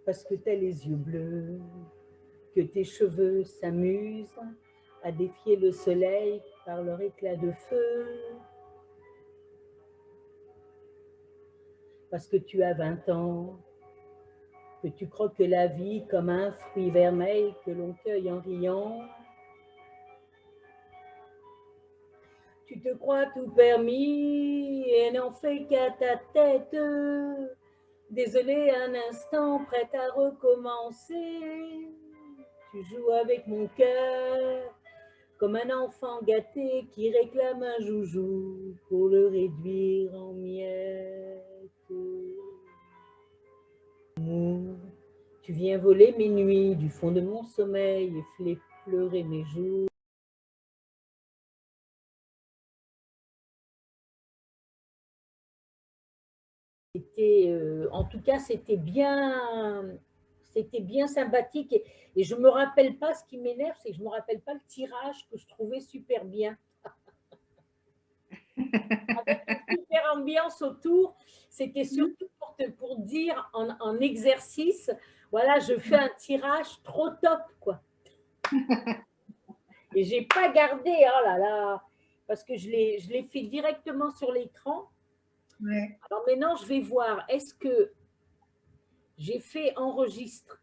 parce que tu as les yeux bleus, que tes cheveux s'amusent à défier le soleil par leur éclat de feu, parce que tu as 20 ans, que tu croques la vie comme un fruit vermeil que l'on cueille en riant. Tu te crois tout permis et n'en fais qu'à ta tête. Désolé un instant, prête à recommencer. Tu joues avec mon cœur comme un enfant gâté qui réclame un joujou pour le réduire en miettes. Tu viens voler mes nuits du fond de mon sommeil et pleurer mes jours. En tout cas, c'était bien sympathique. Et je ne me rappelle pas, ce qui m'énerve, c'est que je ne me rappelle pas le tirage que je trouvais super bien. Avec une super ambiance autour, c'était surtout pour dire en exercice, voilà, je fais un tirage trop top, quoi. Et je n'ai pas gardé, oh là là, parce que je l'ai fait directement sur l'écran. Ouais. Alors maintenant, je vais voir, est-ce que j'ai fait enregistre?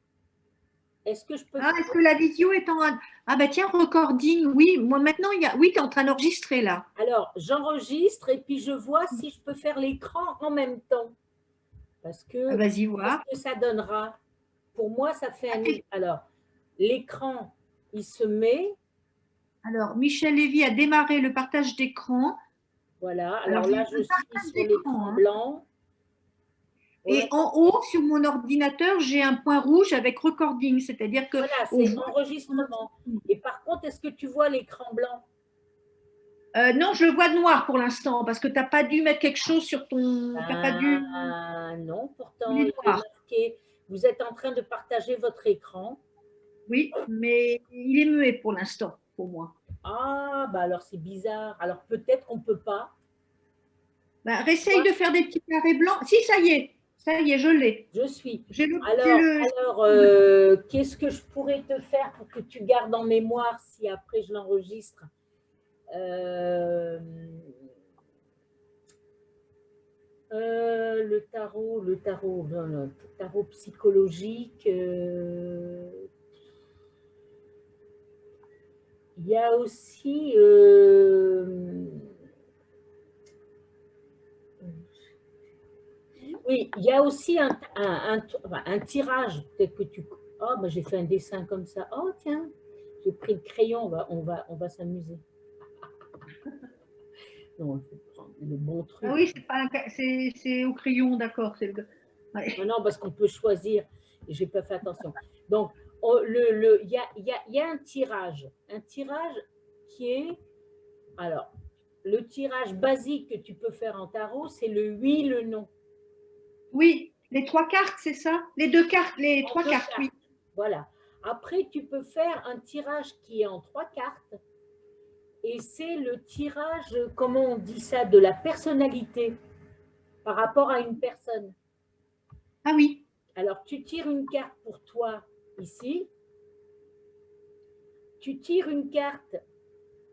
Est-ce que je peux Est-ce que la vidéo est en… Ah bah tiens, recording, oui, moi maintenant, oui, tu es en train d'enregistrer là. Alors, j'enregistre et puis je vois si je peux faire l'écran en même temps. Parce que, Vas-y qu'est-ce voir. que ça donnera? Pour moi, ça fait un… Alors, l'écran, il se met. Alors, Michel Lévy a démarré le partage d'écran. Voilà. Alors, Alors là, je suis sur l'écran blanc. Et en haut, sur mon ordinateur, j'ai un point rouge avec recording, c'est-à-dire que… Voilà, c'est enregistrement. Et par contre, est-ce que tu vois l'écran blanc? Non, je le vois noir pour l'instant, parce que tu n'as pas dû mettre quelque chose sur ton… T'as pas dû… Non, pourtant, Il il est est noir. marqué. Vous êtes en train de partager votre écran. Oui, mais il est muet pour l'instant, pour moi. Ah, bah alors c'est bizarre. Alors peut-être qu'on ne peut pas. Bah, essaye de faire des petits carrés blancs. Si, ça y est, je l'ai. Je suis. J'ai Alors qu'est-ce que je pourrais te faire pour que tu gardes en mémoire si après je l'enregistre? Le tarot psychologique. Il y a aussi oui, il y a aussi un tirage. Peut-être que tu. Oh, bah, j'ai fait un dessin comme ça. Oh, tiens, j'ai pris le crayon. On va s'amuser. Non, il faut prendre le bon truc. Ah oui, c'est au crayon, d'accord. Ouais. Non, parce qu'on peut choisir. Et je n'ai pas fait attention. Donc, il y a un tirage. Un tirage qui est. Alors, le tirage basique que tu peux faire en tarot, c'est le oui, le non. Oui, les 3 cartes, c'est ça? Les 2 cartes, les 3 cartes, oui. Voilà. Après, tu peux faire un tirage qui est en 3 cartes. Et c'est le tirage, comment on dit ça, de la personnalité par rapport à une personne. Ah oui. Alors, tu tires une carte pour toi ici. Tu tires une carte,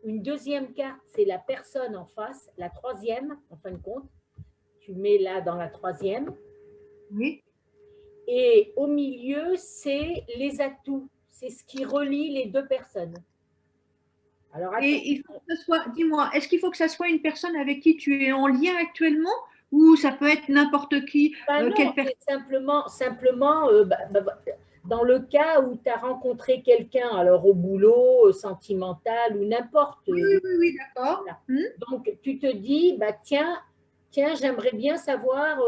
une deuxième carte, c'est la personne en face. La troisième, en fin de compte, tu mets là dans la troisième. Oui. Et au milieu, c'est les atouts. C'est ce qui relie les deux personnes. Alors, et il faut que ce soit, dis-moi, est-ce qu'il faut que ça soit une personne avec qui tu es en lien actuellement ou ça peut être n'importe qui? Non, c'est simplement dans le cas où tu as rencontré quelqu'un, alors au boulot, sentimental ou n'importe. Oui, d'accord. Voilà. Donc, tu te dis, bah, tiens, j'aimerais bien savoir,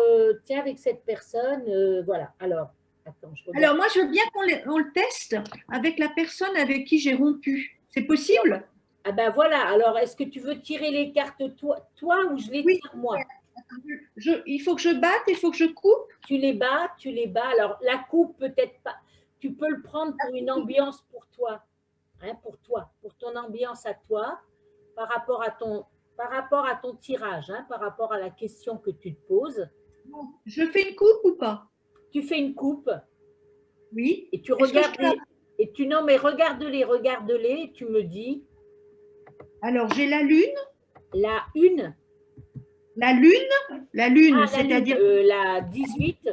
tiens, avec cette personne, voilà. Alors, attends, je regarde. Alors, moi, je veux bien qu'on le teste avec la personne avec qui j'ai rompu. C'est possible? Ah ben voilà, alors est-ce que tu veux tirer les cartes toi ou je les tire moi? Il faut que je batte, il faut que je coupe. Tu les bats. Alors la coupe, peut-être pas. Tu peux le prendre pour une ambiance pour toi. Hein, pour ton ambiance à toi, par rapport à ton tirage, hein, par rapport à la question que tu te poses. Je fais une coupe ou pas? Tu fais une coupe. Oui. Et tu regardes non, mais regarde-les, tu me dis. Alors, j'ai la lune. La une. La lune, c'est-à-dire… la 18,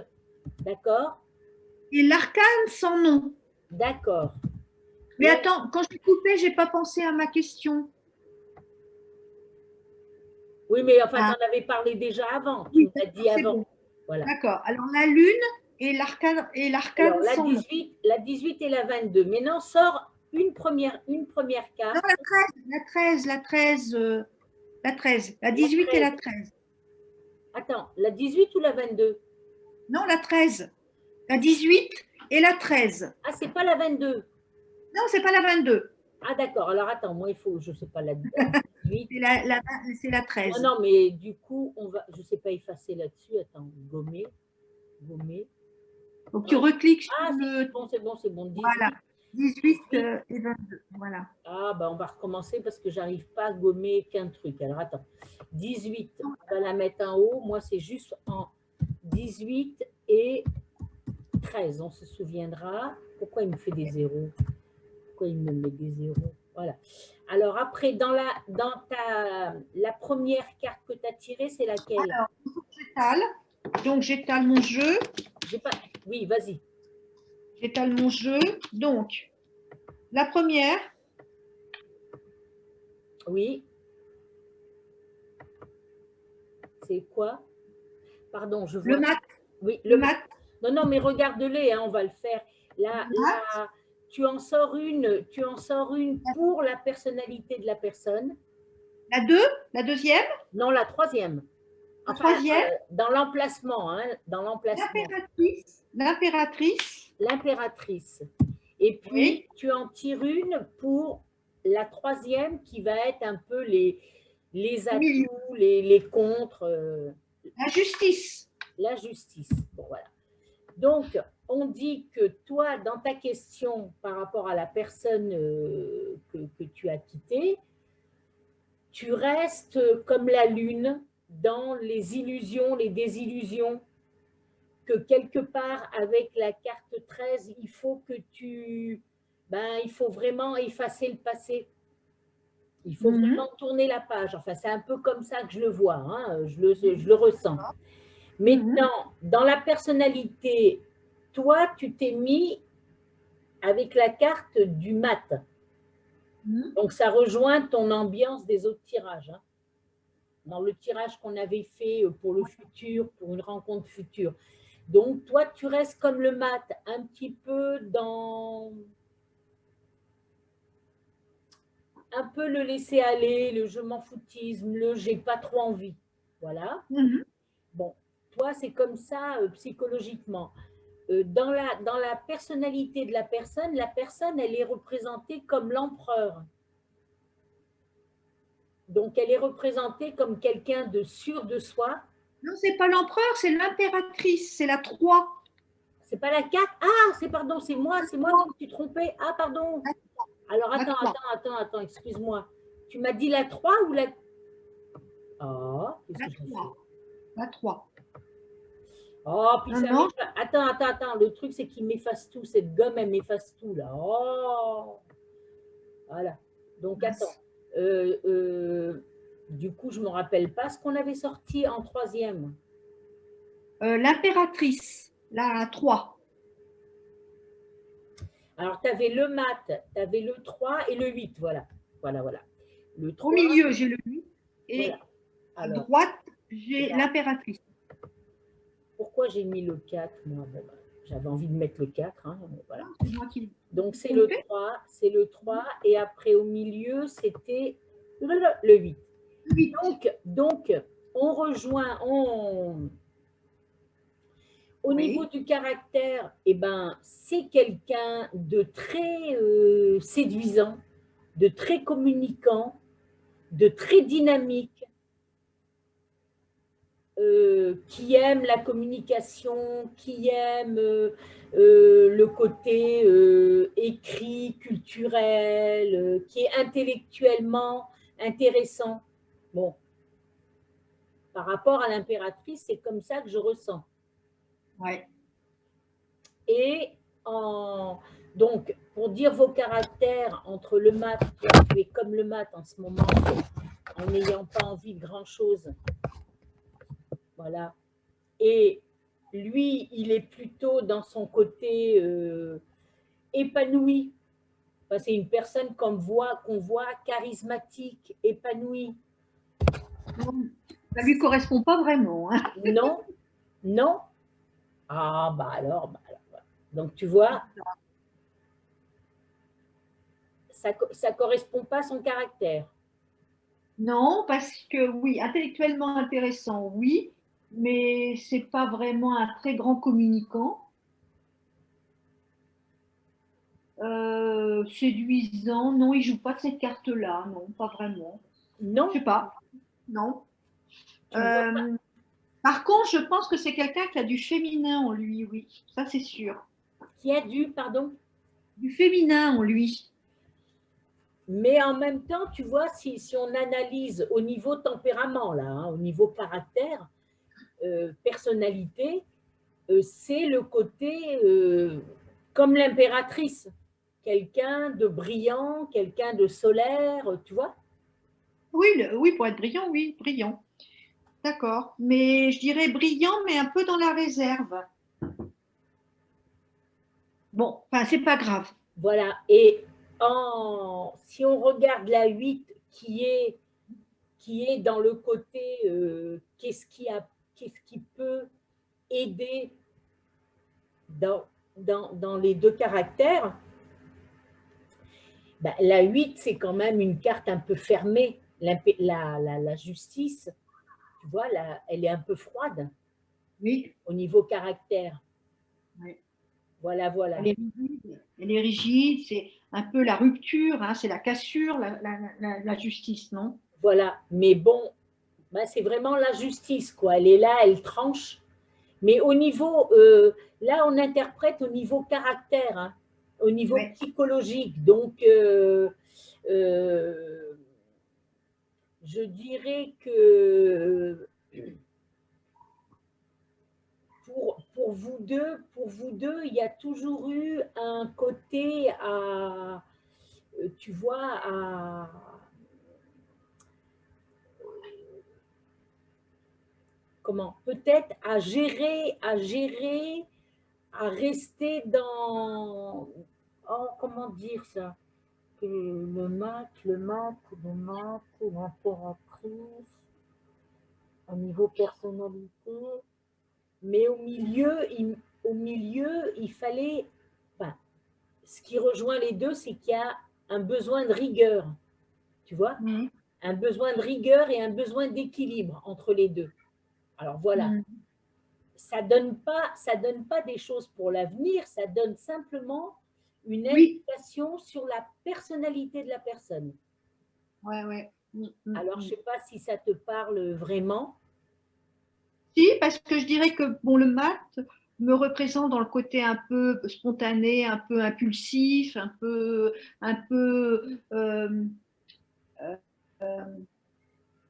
d'accord. Et l'arcane sans nom. D'accord. Mais attends, quand je t'ai coupé, je n'ai pas pensé à ma question. Oui, mais enfin, tu en avais parlé déjà avant. Tu m'as dit avant. Bon. Voilà. D'accord. Alors, la lune et l'arcane sans nom. La 18 et la 22. Maintenant, sors une première carte. Non, la 13. La 18 et la 13. Attends, la 18 ou la 22? Non, la 13. La 18 et la 13. Ah, c'est pas la 22. Non, c'est pas la 22. Ah, d'accord. Alors, attends, moi, il faut, je sais pas, la 18. C'est la 13. Non, mais du coup, je sais pas effacer là-dessus. Attends, gommer. Donc, tu recliques sur c'est bon. 18. Voilà. 18 et 22. Voilà. Ah, bah, on va recommencer parce que j'arrive pas à gommer qu'un truc. Alors, attends. 18, on va la mettre en haut. Moi, c'est juste en 18 et 13. On se souviendra. Pourquoi il me fait des zéros? Pourquoi il me met des zéros? Voilà. Alors, après, la première carte que tu as tirée, c'est laquelle? Alors, j'étale. Donc, j'étale mon jeu. Oui, vas-y. J'étale mon jeu. Donc, la première. Oui. C'est quoi? Pardon, je vois. Le mat. Oui, le mat. Non, mais regarde-les, hein, on va le faire. Là, tu en sors une pour la personnalité de la personne. La deuxième? Non, la troisième. La troisième? Dans l'emplacement, hein, L'impératrice. Et puis, tu en tires une pour la troisième qui va être un peu les atouts, les contres. La justice. La justice. Bon, voilà. Donc, on dit que toi, dans ta question par rapport à la personne que tu as quittée, tu restes comme la lune dans les illusions, les désillusions, que quelque part, avec la carte 13, il faut que il faut vraiment effacer le passé. Il faut vraiment tourner la page. Enfin, c'est un peu comme ça que je le vois, hein, je le ressens. Maintenant, dans la personnalité, toi, tu t'es mis avec la carte du mat. Donc, ça rejoint ton ambiance des autres tirages. Hein. Dans le tirage qu'on avait fait pour le futur, pour une rencontre future. Donc, toi, tu restes comme le mat, un petit peu dans… Un peu le laisser aller, le je m'en foutisme, le j'ai pas trop envie. Voilà. Bon, toi, c'est comme ça psychologiquement. Dans la personnalité de la personne, elle est représentée comme l'empereur. Donc, elle est représentée comme quelqu'un de sûr de soi. Non, c'est pas l'empereur, c'est l'impératrice, c'est la 3. C'est pas la 4. Ah, c'est moi qui me suis trompée. Ah, pardon. Alors, attends, excuse-moi. Tu m'as dit la 3 ou la… Ah, qu'est-ce que la 3. Oh, puis ça m'efface. Attends. Le truc, c'est qu'il m'efface tout. Cette gomme, elle m'efface tout, là. Oh. Voilà. Donc, attends. Du coup, je ne me rappelle pas ce qu'on avait sorti en troisième. L'impératrice, la 3. Alors, tu avais le mat, tu avais le 3 et le 8. Voilà. Le 3, au milieu, j'ai le 8. Et voilà. à droite, j'ai l'impératrice. Pourquoi j'ai mis le 4, moi? J'avais envie de mettre le 4. Hein, voilà. Donc, c'est le 3. Et après, au milieu, c'était le 8. Donc, on rejoint… Au niveau du caractère, c'est quelqu'un de très séduisant, de très communicant, de très dynamique, qui aime la communication, qui aime le côté écrit, culturel, qui est intellectuellement intéressant. Bon, par rapport à l'impératrice, c'est comme ça que je ressens. Ouais. Et Donc, pour dire vos caractères entre le mat, toi, tu es comme le mat en ce moment, en n'ayant pas envie de grand-chose. Voilà. Et lui, il est plutôt dans son côté épanoui. Enfin, c'est une personne qu'on voit charismatique, épanouie. Ça lui correspond pas vraiment. Hein. Non, non. Ah, bah alors. Donc, tu vois, ça ne correspond pas à son caractère. Non, parce que oui, intellectuellement intéressant, oui, mais c'est pas vraiment un très grand communicant. Séduisant, non, il joue pas de cette carte-là, non, pas vraiment. Non. Je sais pas, non. Tu vois pas. Par contre, je pense que c'est quelqu'un qui a du féminin en lui, oui, ça c'est sûr. Qui a du, pardon. Du féminin en lui. Mais en même temps, tu vois, si on analyse au niveau tempérament, là, hein, au niveau caractère, personnalité, c'est le côté comme l'impératrice, quelqu'un de brillant, quelqu'un de solaire, tu vois. Oui, oui, pour être brillant, oui, brillant. D'accord. Mais je dirais brillant, mais un peu dans la réserve. Bon, enfin, c'est pas grave. Voilà. Et si on regarde la 8 qui est dans le côté qu'est-ce qui peut aider dans les deux caractères, ben, la 8, c'est quand même une carte un peu fermée. La justice, tu vois, elle est un peu froide Oui. au niveau caractère. Oui. Voilà, voilà. Elle est rigide, c'est un peu la rupture, hein, c'est la cassure, la justice, non? Voilà. Mais bon, ben, c'est vraiment la justice, quoi. Elle est là, elle tranche. Mais au niveau, là, on interprète au niveau caractère, hein, au niveau Ouais. psychologique. Donc, je dirais que pour vous deux, il y a toujours eu un côté à, tu vois, comment, peut-être à rester dans, oh, comment dire ça, que l'impératrice, au niveau personnalité, mais au milieu, il fallait, enfin, ce qui rejoint les deux, c'est qu'il y a un besoin de rigueur, tu vois, un besoin de rigueur et un besoin d'équilibre entre les deux. Alors voilà, ça donne pas des choses pour l'avenir, ça donne simplement une Oui. indication sur la personnalité de la personne. Ouais, ouais. Alors, je ne sais pas si ça te parle vraiment. Si, parce que je dirais que bon, le mat me représente dans le côté un peu spontané, un peu impulsif, un peu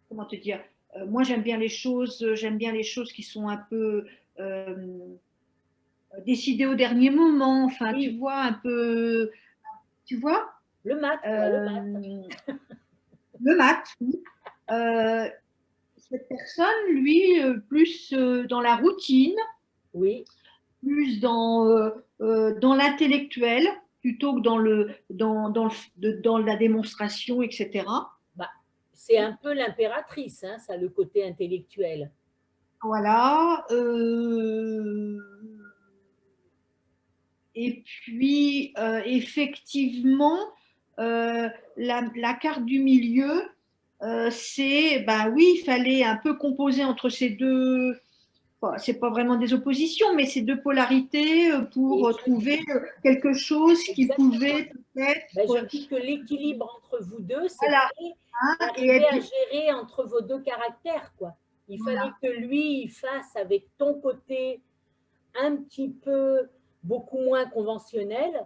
comment te dire, moi j'aime bien les choses qui sont un peu décidées au dernier moment, enfin tu Oui, vois, un peu, tu vois, le mat, quoi, le mat. le mat. Oui. Euh, cette personne, lui, plus dans la routine, Oui, plus dans l'intellectuel, plutôt que dans la démonstration, etc. bah, c'est un peu l'impératrice, hein, ça, le côté intellectuel. Voilà. Et puis, effectivement, la carte du milieu, c'est, ben oui, il fallait un peu composer entre ces deux, c'est pas vraiment des oppositions, mais ces deux polarités pour trouver quelque chose qui Exactement. pouvait Ben, je peut-être. dis que l'équilibre entre vous deux, Voilà. c'était Hein, d'arriver à gérer entre vos deux caractères, quoi. Il fallait voilà. que lui, il fasse avec ton côté un petit peu beaucoup moins conventionnel,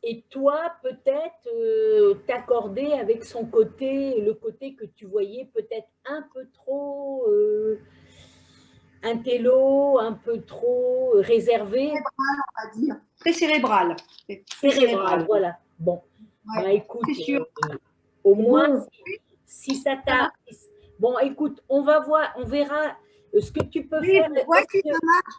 et toi, peut-être t'accorder avec son côté, le côté que tu voyais peut-être un peu trop intello, un peu trop réservé. On va dire. Très cérébral. Cérébral, voilà. Bon, Ouais, bah écoute, c'est sûr. au moins, Bon, si ça t'a… Bon, écoute, on va voir, on verra ce que tu peux oui, faire. voici ça marche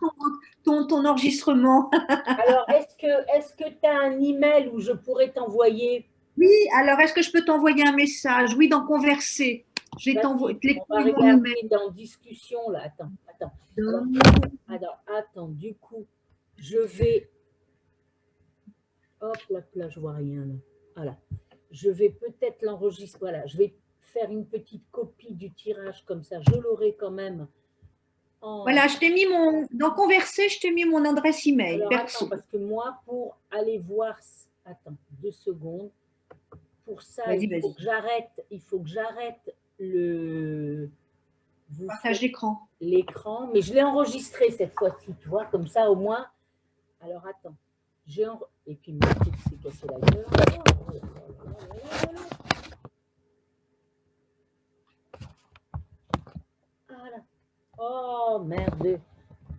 ton enregistrement. Alors, est-ce que tu as un email où je pourrais t'envoyer? Oui, alors est-ce que je peux t'envoyer un message? Oui, dans Converser. Je vais Vas-y, on va t'écrire mon email. regarder dans discussion là. Attends, attends. Alors, du coup, je vais… Hop là, je vois rien là. Voilà. Je vais peut-être l'enregistrer. Voilà, je vais faire une petite copie du tirage comme ça. Je l'aurai quand même en… Voilà, je t'ai mis dans Converser, je t'ai mis mon adresse email Alors, attends, perso. parce que moi, pour aller voir… Attends, 2 secondes. Pour ça, Vas-y, vas-y. il faut que j'arrête le… Partage d'écran. l'écran, mais je l'ai enregistré cette fois-ci, tu vois, comme ça au moins. Alors attends, et puis mon truc s'est cassé la gueule. Voilà. Oh merde,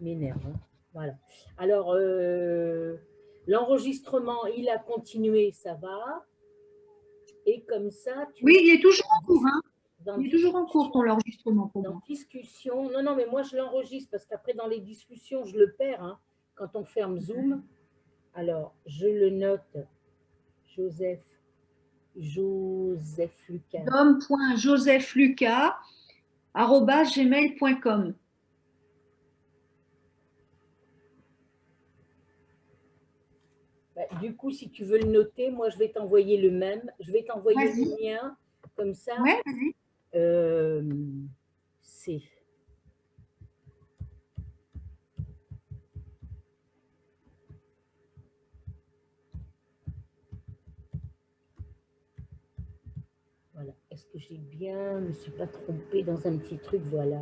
m'énerve. Hein. Voilà. Alors l'enregistrement, il a continué, ça va. Et comme ça, Oui, il est toujours en cours. Hein. Dans Il est toujours en cours ton enregistrement pour moi. discussion, non, mais moi je l'enregistre parce qu'après dans les discussions, je le perds hein, quand on ferme Zoom. Alors, je le note, Joseph Lucas. dom.josephlucas@gmail.com. Du coup, si tu veux le noter, moi je vais t'envoyer le même. Je vais t'envoyer le mien, comme ça. Ouais, vas-y. C'est… Voilà. Est-ce que j'ai bien… Je ne me suis pas trompée dans un petit truc, voilà.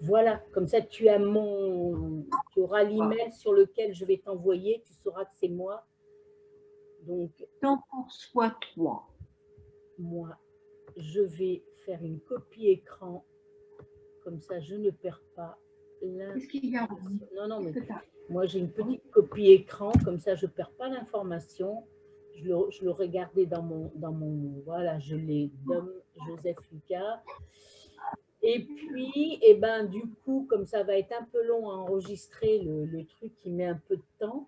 Voilà, comme ça tu auras l'email sur lequel je vais t'envoyer, tu sauras que c'est moi. Donc, t'en reçois 3. Moi, je vais faire une copie écran, comme ça je ne perds pas Qu'est-ce qu'il y a? Non, mais moi j'ai une petite copie écran, comme ça je ne perds pas l'information. Je le regardais dans mon voilà, je l'ai, Dom Joseph Lucas. Et puis, du coup, comme ça va être un peu long à enregistrer le truc qui met un peu de temps.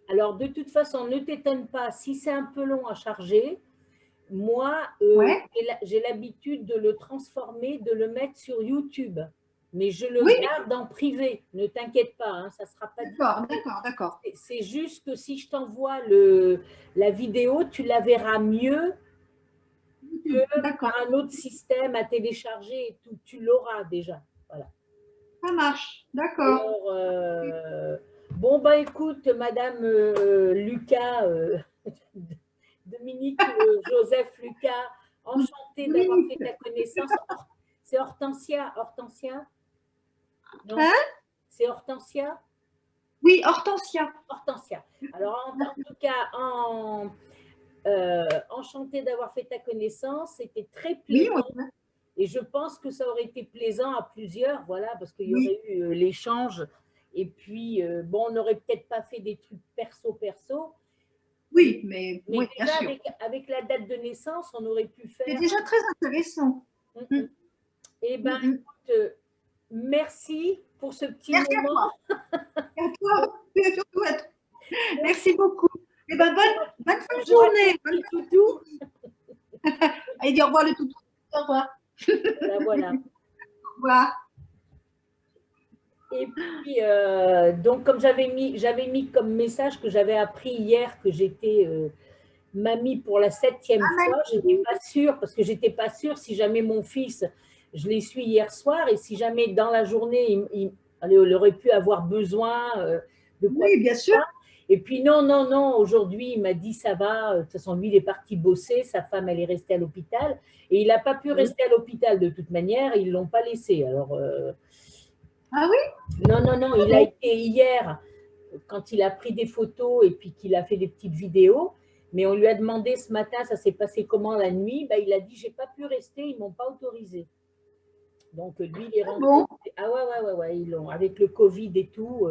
Alors, de toute façon, ne t'étonne pas, si c'est un peu long à charger, moi, j'ai l'habitude de le transformer, de le mettre sur YouTube. Mais je le garde en privé, ne t'inquiète pas, hein, ça ne sera pas… D'accord. C'est juste que si je t'envoie la vidéo, tu la verras mieux que par un autre système à télécharger et tout. Tu l'auras déjà. Voilà. Ça marche, d'accord. Alors, bon, écoute, Madame Lucas, Dominique Joseph Lucas, enchantée d'avoir fait ta connaissance. C'est Hortensia. Non, c'est Hortensia. Oui, Hortensia. Alors, en tout cas, enchantée d'avoir fait ta connaissance. C'était très plaisant. Oui. Et je pense que ça aurait été plaisant à plusieurs, voilà, parce qu'il y aurait eu l'échange. Et puis, on n'aurait peut-être pas fait des trucs perso. Oui, mais déjà, bien sûr. Avec la date de naissance, on aurait pu faire… C'est déjà très intéressant. Écoute, merci pour ce petit moment. À toi. Merci beaucoup. Bonne fin de journée. Bonne toutou. Allez, dis au revoir le toutou. Au revoir. Voilà. Au revoir. Et puis, donc, comme j'avais mis comme message que j'avais appris hier que j'étais mamie pour la 7e fois, je n'étais pas sûre, parce que je n'étais pas sûre si jamais mon fils, je l'ai su hier soir, et si jamais dans la journée, il aurait pu avoir besoin de quoi. Oui, bien sûr. Et puis non, aujourd'hui, il m'a dit ça va, de toute façon, lui, il est parti bosser, sa femme, elle est restée à l'hôpital, et il n'a pas pu rester à l'hôpital de toute manière, ils ne l'ont pas laissé. Alors… Ah oui? Non, il a été hier, quand il a pris des photos et puis qu'il a fait des petites vidéos, mais on lui a demandé ce matin, ça s'est passé comment la nuit, il a dit, j'ai pas pu rester, ils m'ont pas autorisé. Donc, lui, il est rentré. Bon. Ah ouais, ils l'ont. Avec le Covid et tout,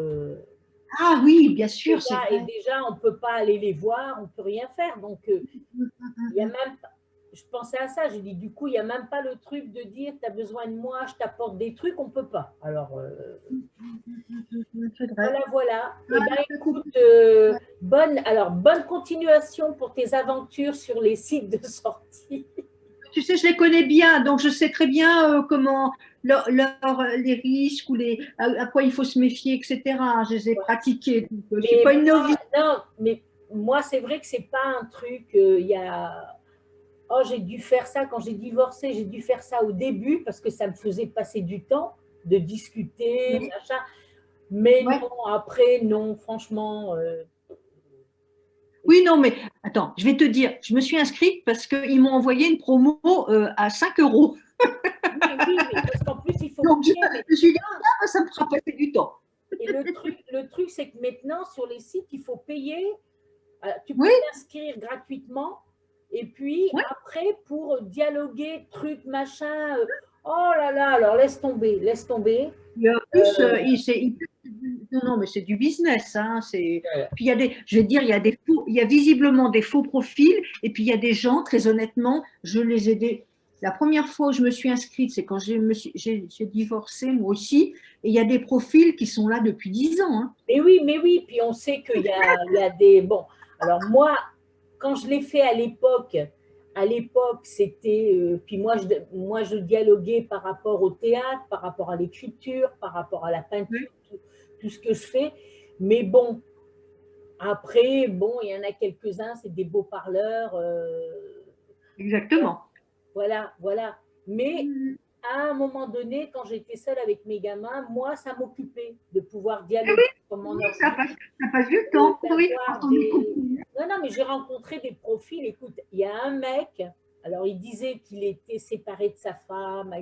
Ah oui, bien sûr, c'est vrai. déjà, on ne peut pas aller les voir, on ne peut rien faire. Donc, il y a même pas- je pensais à ça, j'ai dit, du coup, il n'y a même pas le truc de dire, tu as besoin de moi, je t'apporte des trucs, on ne peut pas. Alors, C'est vrai. voilà, voilà. Eh bien, Écoute, écoute, bonne continuation pour tes aventures sur les sites de sortie. tu sais, je les connais bien, donc je sais très bien comment les risques ou à quoi il faut se méfier, etc. Je les ai pratiqués, donc je ne suis Mais pas une moi, novice. non, mais moi, c'est vrai que c'est pas un truc, il y a, oh, j'ai dû faire ça quand j'ai divorcé, j'ai dû faire ça au début parce que ça me faisait passer du temps de discuter, Oui, machin. Mais ouais. non, après, non, franchement. Oui, non, mais attends, je vais te dire, je me suis inscrite parce qu'ils m'ont envoyé une promo à 5 euros. Oui, mais parce qu'en plus, il faut Donc, payer. Mais je me suis dit, non. ah, ça me fera passer du temps. Et le truc, c'est que maintenant, sur les sites, il faut payer. Tu peux Oui, t'inscrire gratuitement. Et puis, oui. après, pour dialoguer, truc, machin. Oh là là, alors laisse tomber, laisse tomber. Et en plus, non, non, mais c'est du business, hein, puis il y a je vais te dire, il y a visiblement des faux profils, et puis il y a des gens, très honnêtement, je les ai la première fois où je me suis inscrite, c'est quand j'ai divorcé, moi aussi, et il y a des profils qui sont là depuis 10 ans, hein. Mais oui, puis on sait qu'il y a des. Bon, alors moi, quand je l'ai fait à l'époque, c'était. Puis moi, je dialoguais par rapport au théâtre, par rapport à l'écriture, par rapport à la peinture, tout ce que je fais. Mais bon, après, bon, il y en a quelques-uns, c'est des beaux parleurs. Exactement. Voilà, voilà. Mais à un moment donné, quand j'étais seule avec mes gamins, moi, ça m'occupait de pouvoir Eh dialoguer oui, sur mon oui, ordi, ça passe du temps, oui, quand d'avoir on est des. couple. Non, non, mais j'ai rencontré des profils. Écoute, il y a un mec, alors il disait qu'il était séparé de sa femme,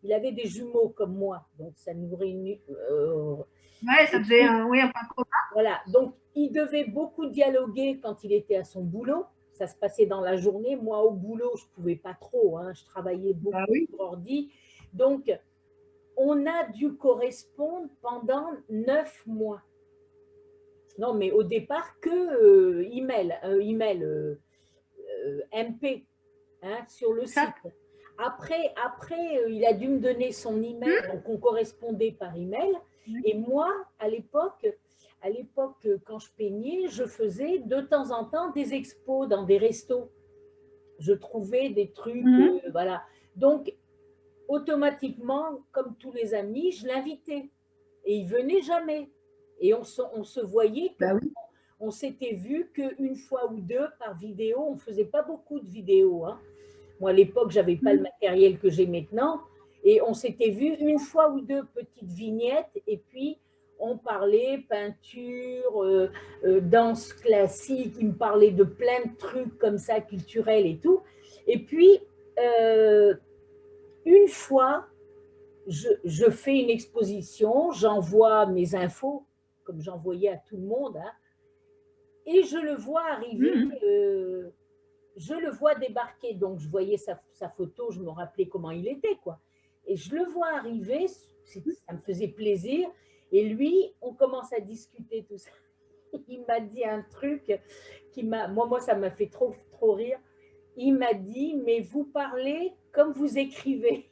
il avait des jumeaux comme moi, donc ça nous réunit. Ouais, ça Et faisait puis, oui, un point commun. voilà, donc il devait beaucoup dialoguer quand il était à son boulot. Ça se passait dans la journée. Moi, au boulot, je ne pouvais pas trop. Hein, je travaillais Bah beaucoup oui, sur ordi. Donc, on a dû correspondre pendant 9 mois. Non, mais au départ, que MP, hein, sur le ça. site. Après, il a dû me donner son email, donc on correspondait par email. Et moi, à l'époque, quand je peignais, je faisais de temps en temps des expos dans des restos. Je trouvais des trucs, Mhm. voilà. Donc, automatiquement, comme tous les amis, je l'invitais. Et il venait jamais. Et on se voyait que Bah oui. on s'était vu qu'une fois ou deux par vidéo. On ne faisait pas beaucoup de vidéos. Hein. Moi, à l'époque, je n'avais pas le Mhm. matériel que j'ai maintenant. Et on s'était vu une fois ou deux petites vignettes. Et puis, on parlait peinture, danse classique. Il me parlait de plein de trucs comme ça, culturels et tout. Et puis, euh, une fois, je fais une exposition, j'envoie mes infos, comme j'envoyais à tout le monde, hein, et je le vois arriver, Mhm. je le vois débarquer. Donc, je voyais sa photo, je me rappelais comment il était, quoi. Et je le vois arriver, ça me faisait plaisir. Et lui, on commence à discuter tout ça. Il m'a dit un truc moi, ça m'a fait trop, trop rire. Il m'a dit, mais vous parlez comme vous écrivez.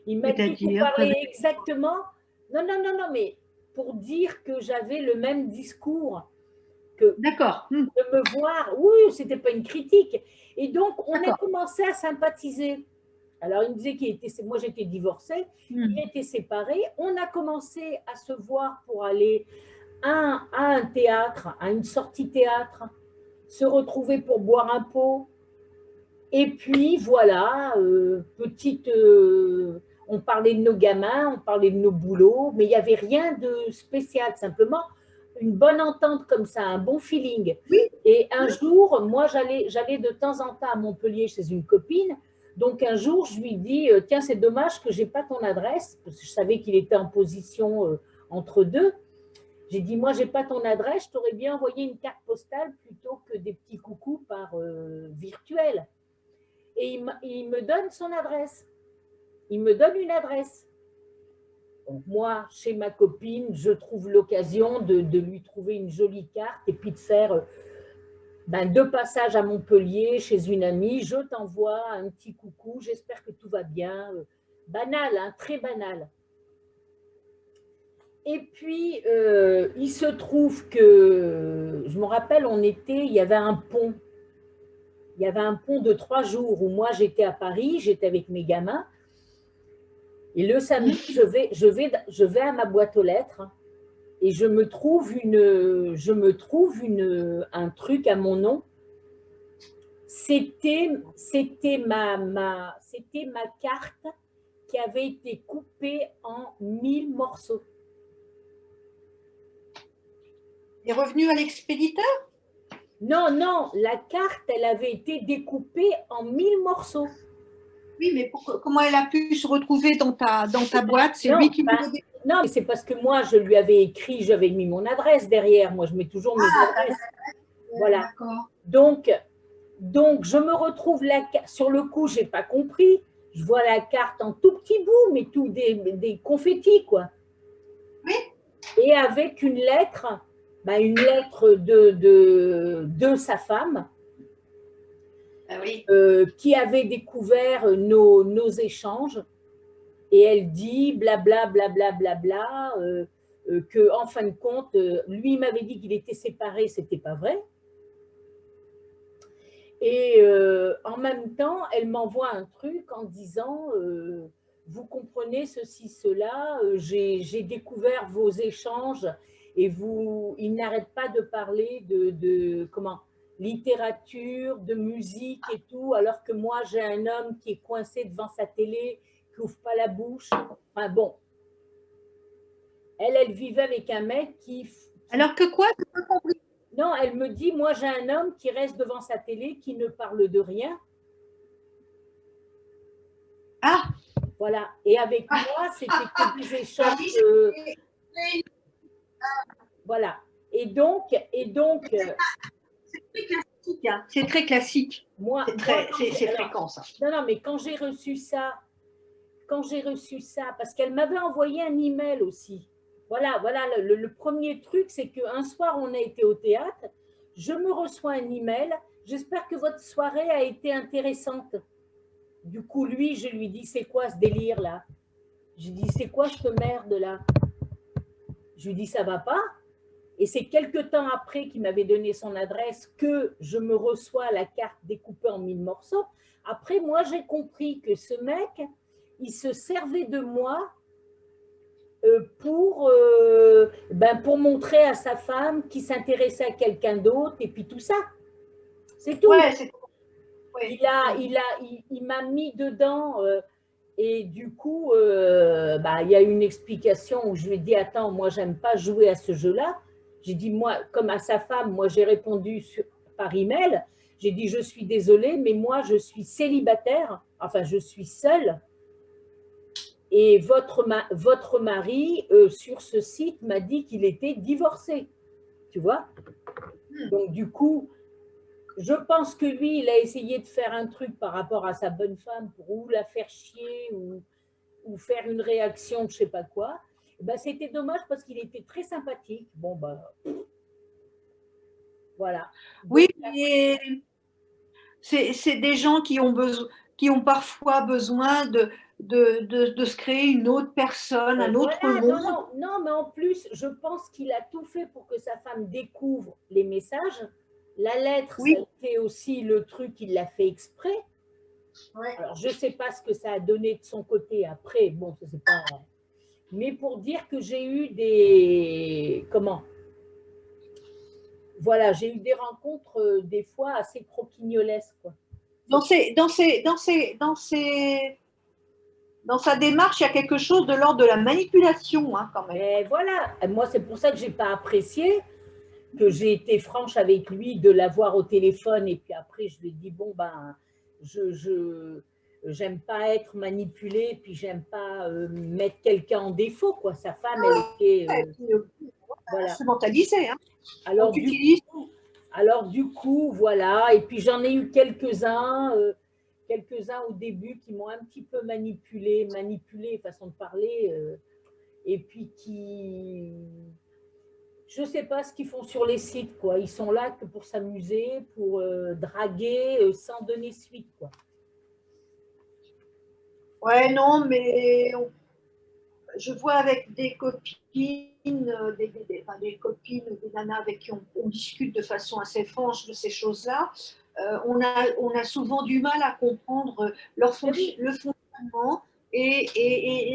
Il m'a dit, vous C'est-à-dire, parlez exactement. Non, non, non, non, mais pour dire que j'avais le même discours, que d'accord, de me voir, oui, c'était pas une critique. Et donc, on a d'accord. commencé à sympathiser. Alors, il me disait moi j'étais divorcée, il Mhm. était séparé. On a commencé à se voir pour aller à un théâtre, à une sortie théâtre, se retrouver pour boire un pot. Et puis voilà, on parlait de nos gamins, on parlait de nos boulots, mais il n'y avait rien de spécial, simplement une bonne entente comme ça, un bon feeling. Oui, Et un jour, moi, j'allais de temps en temps à Montpellier chez une copine. Donc un jour, je lui dis, tiens, c'est dommage que je n'ai pas ton adresse, parce que je savais qu'il était en position entre deux. J'ai dit, moi, je n'ai pas ton adresse, je t'aurais bien envoyé une carte postale plutôt que des petits coucous par virtuel. et il me donne son adresse. Il me donne une adresse. Donc moi, chez ma copine, je trouve l'occasion de lui trouver une jolie carte et puis de faire 2 passages à Montpellier chez une amie. Je t'envoie un petit coucou, j'espère que tout va bien. Banal, hein, très banal. Et puis, il se trouve que, je me rappelle, il y avait un pont. Il y avait un pont de 3 jours où moi, j'étais à Paris, j'étais avec mes gamins. Et le samedi, je vais à ma boîte aux lettres et je me trouve un truc à mon nom. C'était ma carte qui avait été coupée en 1000 morceaux. est revenu à l'expéditeur? Non, non, la carte, elle avait été découpée en 1000 morceaux. Oui, mais comment elle a pu se retrouver dans ta boîte? C'est lui qui l'a découpé. Non, mais c'est parce que moi, je lui avais écrit, j'avais mis mon adresse derrière. Moi, je mets toujours mes adresses. Voilà. Donc, je me retrouve sur le coup, je n'ai pas compris. Je vois la carte en tout petit bout, mais tout des confettis, quoi. Oui. Et avec une lettre de sa femme, oui. qui avait découvert nos échanges. Et elle dit blablabla, que en fin de compte, lui m'avait dit qu'il était séparé, c'était pas vrai. Et en même temps, elle m'envoie un truc en disant vous comprenez ceci, cela, j'ai découvert vos échanges et il n'arrête pas de parler de littérature, de musique et tout, alors que moi j'ai un homme qui est coincé devant sa télé, qui n'ouvre pas la bouche. Enfin bon. Elle vivait avec un mec qui… Alors que quoi? Tu n'as pas compris? Non, elle me dit, moi j'ai un homme qui reste devant sa télé, qui ne parle de rien. Ah. Voilà. Et avec moi, c'était que des échanges. Voilà. Et donc. C'est très classique. C'est fréquent, ça. Non, mais quand j'ai reçu ça, parce qu'elle m'avait envoyé un email aussi. Voilà, le premier truc, c'est qu'un soir, on a été au théâtre, je me reçois un email, j'espère que votre soirée a été intéressante. Du coup, lui, je lui dis, c'est quoi ce délire-là? Je dis, c'est quoi cette merde-là? Je lui dis, ça va pas? Et c'est quelques temps après qu'il m'avait donné son adresse que je me reçois la carte découpée en 1000 morceaux. Après, moi, j'ai compris que ce mec, il se servait de moi pour montrer à sa femme qu'il s'intéressait à quelqu'un d'autre et puis tout ça. C'est tout. Ouais, il m'a mis dedans et du coup, il y a une explication où je lui ai dit, attends, moi, j'aime pas jouer à ce jeu-là. J'ai dit, moi, comme à sa femme, moi, j'ai répondu par email. J'ai dit, je suis désolée, mais moi, je suis célibataire. Enfin, je suis seule. Et votre mari, sur ce site, m'a dit qu'il était divorcé. Tu vois? Donc, du coup, je pense que lui, il a essayé de faire un truc par rapport à sa bonne femme pour ou la faire chier ou faire une réaction, je ne sais pas quoi. C'était dommage parce qu'il était très sympathique. Bon, voilà. Oui, c'est des gens qui ont parfois besoin de se créer une autre personne, un autre monde. Non, mais en plus, je pense qu'il a tout fait pour que sa femme découvre les messages. La lettre, oui. Ça a été aussi le truc, il l'a fait exprès. Ouais. Alors, je ne sais pas ce que ça a donné de son côté après. Bon, je sais pas. Mais pour dire que j'ai eu j'ai eu des rencontres des fois assez croquignolesques, quoi. Dans sa démarche, il y a quelque chose de l'ordre de la manipulation, hein, quand même. Et voilà. Moi, c'est pour ça que je n'ai pas apprécié, que j'ai été franche avec lui de l'avoir au téléphone. Et puis après, je lui ai dit, bon, j'aime pas être manipulée, puis j'aime pas mettre quelqu'un en défaut, quoi. Sa femme, elle était… voilà. Instrumentalisée, hein. Alors, du coup, voilà. Et puis, j'en ai eu quelques-uns quelques-uns au début qui m'ont un petit peu manipulé, façon de parler, et puis qui, je sais pas ce qu'ils font sur les sites, quoi. Ils sont là que pour s'amuser, pour draguer, sans donner suite, quoi. Ouais, non, mais je vois avec des copines, enfin, des copines, des nanas avec qui on discute de façon assez franche de ces choses-là. On a souvent du mal à comprendre le fonctionnement et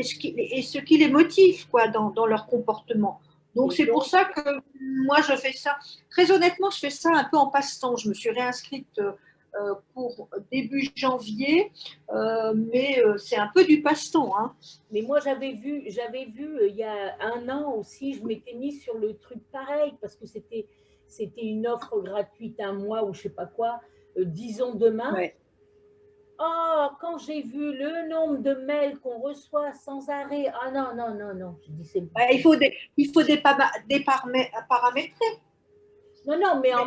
ce qui les motive quoi, dans leur comportement. Donc c'est pour ça que moi je fais ça. Très honnêtement, je fais ça un peu en passe-temps. Je me suis réinscrite pour début janvier, mais c'est un peu du passe-temps. Hein. Mais moi, j'avais vu il y a un an aussi, je m'étais mise sur le truc pareil, parce que c'était une offre gratuite un mois ou je sais pas quoi, disons demain. Ouais. Oh, quand j'ai vu le nombre de mails qu'on reçoit sans arrêt, ah non, non, non, non, je dis c'est... Ouais, des paramétrer. Non, non, mais en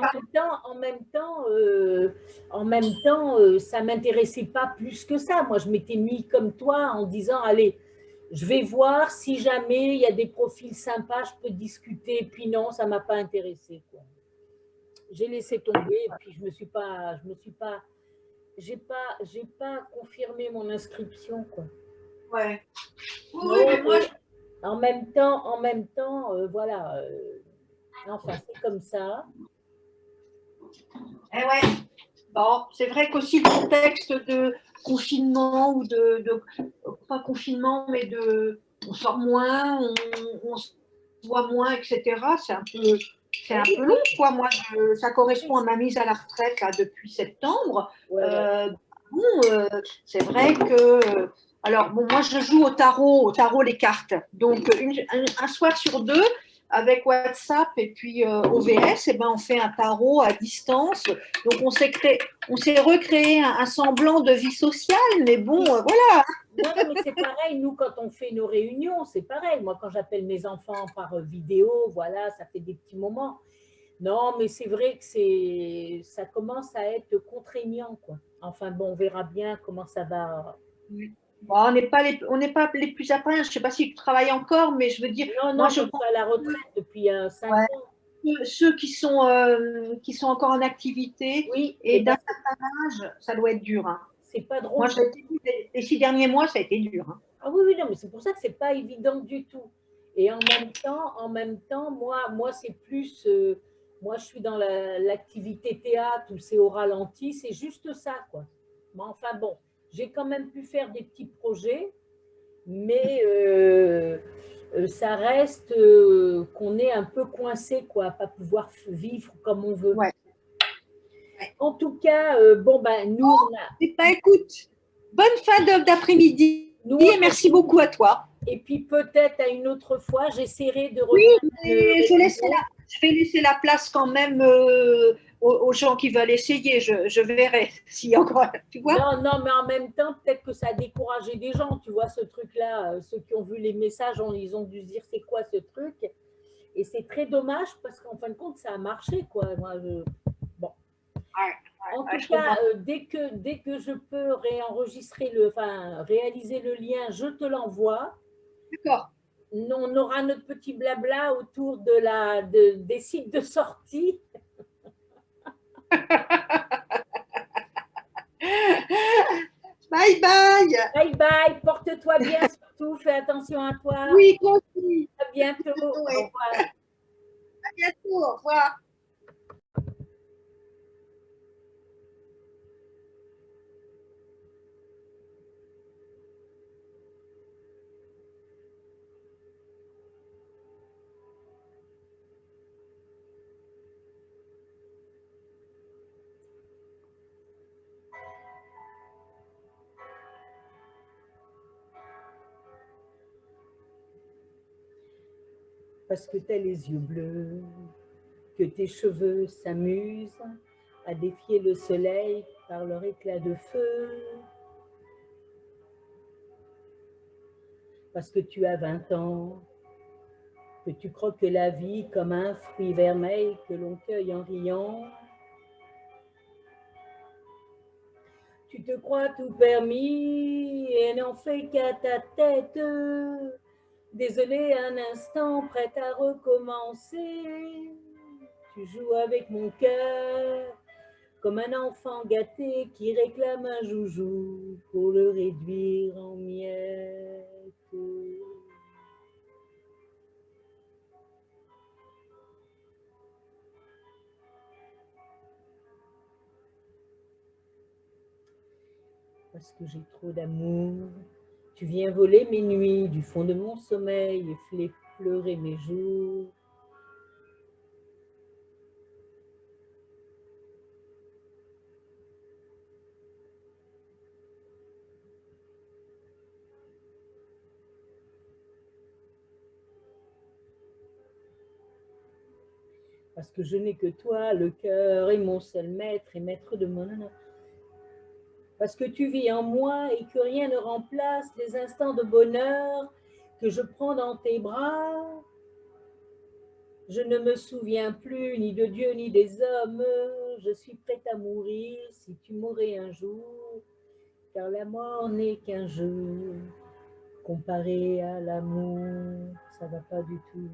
même temps, ça m'intéressait pas plus que ça. Moi, je m'étais mis comme toi en disant, allez, je vais voir si jamais il y a des profils sympas, je peux discuter. Puis non, ça m'a pas intéressé, quoi. J'ai laissé tomber et puis j'ai pas confirmé mon inscription, quoi. Ouais. Oui, Mais mais moi, en même temps, voilà. Enfin, c'est comme ça. eh ouais. Bon, c'est vrai qu'aussi le contexte de confinement ou pas confinement, mais on sort moins, on se voit moins, etc. C'est un peu long, quoi. Moi, ça correspond à ma mise à la retraite là depuis septembre. Ouais. Bon, c'est vrai que alors bon, moi je joue au tarot les cartes. Donc un soir sur deux, avec WhatsApp et puis OVS, et ben on fait un tarot à distance. Donc on s'est recréé un semblant de vie sociale, mais bon, voilà. Non, non, mais c'est pareil, nous, quand on fait nos réunions, c'est pareil. Moi, quand j'appelle mes enfants par vidéo, voilà, ça fait des petits moments. Non, mais c'est vrai que ça commence à être contraignant, quoi. Enfin, bon, on verra bien comment ça va. Bon, on n'est pas les plus après. Je ne sais pas si tu travailles encore, mais je veux dire, Non, moi non, je moi, je pense suis à la retraite depuis 5 ouais, ans. ceux qui sont encore en activité Oui, et et d'un ben, certain âge, ça doit être dur. Hein. c'est pas Moi, drôle. les 6 derniers mois, ça a été dur. Hein. Ah oui, oui, non, mais c'est pour ça que c'est pas évident du tout. Et en même temps, moi c'est plus, moi je suis dans l'activité théâtre où c'est au ralenti, c'est juste ça, quoi. Mais enfin bon, j'ai quand même pu faire des petits projets, mais ça reste qu'on est un peu coincé, quoi, à pas pouvoir vivre comme on veut. Ouais. En tout cas, bon ben nous on a, Eh ben, écoute, bonne fin d'après-midi nous et on a merci beaucoup à toi. et puis peut-être à une autre fois, j'essaierai de Oui, refaire une mais réunion. je vais laisser la place quand même aux gens qui veulent essayer. Je verrai s'il y a encore, tu vois. Non, non, mais en même temps, peut-être que ça a découragé des gens, tu vois, ce truc-là. Ceux qui ont vu les messages, ils ont dû se dire c'est quoi ce truc. Et c'est très dommage parce qu'en fin de compte, ça a marché, quoi. Bon. Ouais, En ouais, tout je cas, comprends. dès que je peux réaliser le lien, je te l'envoie. D'accord. On aura notre petit blabla autour des sites de sortie. Bye bye. Bye bye, porte-toi bien surtout, fais attention à toi. Oui, toi aussi. À bientôt. Au Ouais. revoir. À bientôt. Au revoir. Parce que tu as les yeux bleus, que tes cheveux s'amusent à défier le soleil par leur éclat de feu. Parce que tu as 20 ans, que tu croques la vie comme un fruit vermeil que l'on cueille en riant. Tu te crois tout permis et n'en fais qu'à ta tête. Désolé un instant, prête à recommencer. Tu joues avec mon cœur comme un enfant gâté qui réclame un joujou pour le réduire en miettes. Parce que j'ai trop d'amour, tu viens voler mes nuits du fond de mon sommeil et pleurer mes jours. Parce que je n'ai que toi, le cœur est mon seul maître et maître de mon honneur. Parce que tu vis en moi et que rien ne remplace les instants de bonheur que je prends dans tes bras. Je ne me souviens plus ni de Dieu ni des hommes. Je suis prête à mourir si tu mourrais un jour, car la mort n'est qu'un jeu. Comparé à l'amour, ça va pas du tout.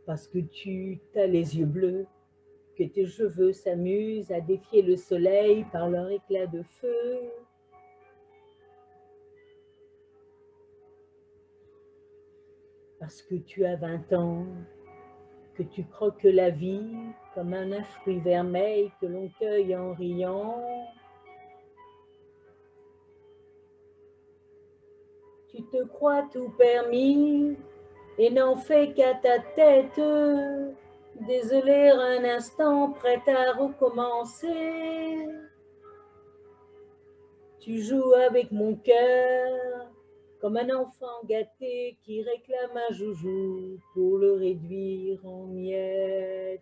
Parce que tu as les yeux bleus, que tes cheveux s'amusent à défier le soleil par leur éclat de feu. Parce que tu as 20 ans, que tu croques la vie comme un fruit vermeil que l'on cueille en riant. Tu te crois tout permis et n'en fais qu'à ta tête. Désolé un instant, prête à recommencer. Tu joues avec mon cœur comme un enfant gâté qui réclame un joujou pour le réduire en miettes.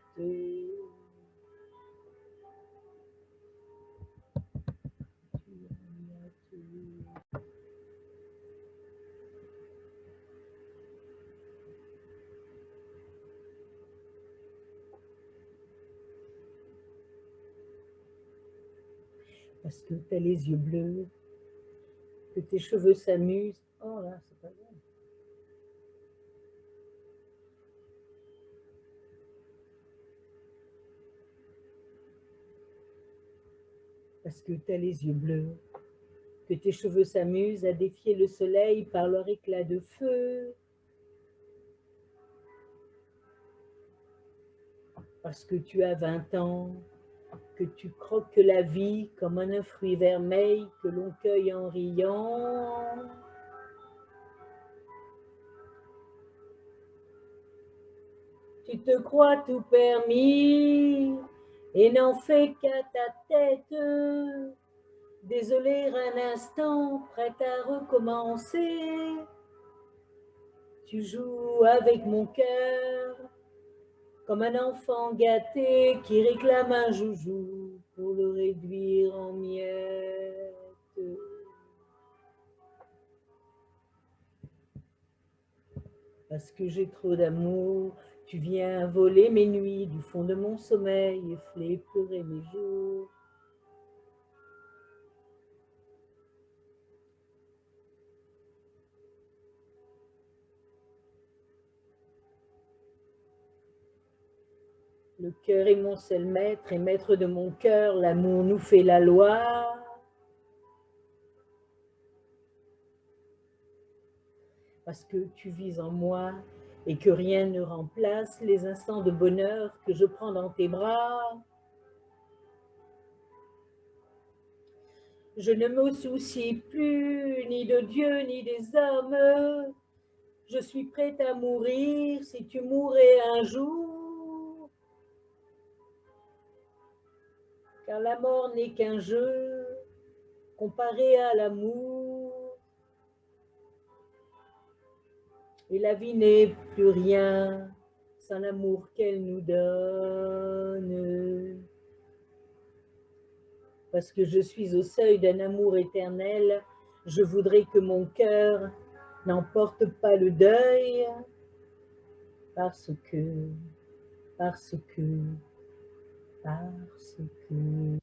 Parce que tu as les yeux bleus, que tes cheveux s'amusent. Oh là, c'est pas bien. Parce que tu as les yeux bleus, que tes cheveux s'amusent à défier le soleil par leur éclat de feu. Parce que tu as 20 ans, que tu croques la vie comme un fruit vermeil que l'on cueille en riant. Tu te crois tout permis et n'en fais qu'à ta tête. Désolé un instant, prête à recommencer. Tu joues avec mon cœur comme un enfant gâté qui réclame un joujou pour le réduire en miettes. Parce que j'ai trop d'amour, tu viens voler mes nuits du fond de mon sommeil et pleurer mes jours. Le cœur est mon seul maître et maître de mon cœur, l'amour nous fait la loi. Parce que tu vis en moi et que rien ne remplace les instants de bonheur que je prends dans tes bras. Je ne me soucie plus ni de Dieu ni des hommes. Je suis prête à mourir si tu mourrais un jour. Car la mort n'est qu'un jeu comparé à l'amour. Et la vie n'est plus rien sans l'amour qu'elle nous donne. Parce que je suis au seuil d'un amour éternel, je voudrais que mon cœur n'emporte pas le deuil, parce que, parce que, parce que.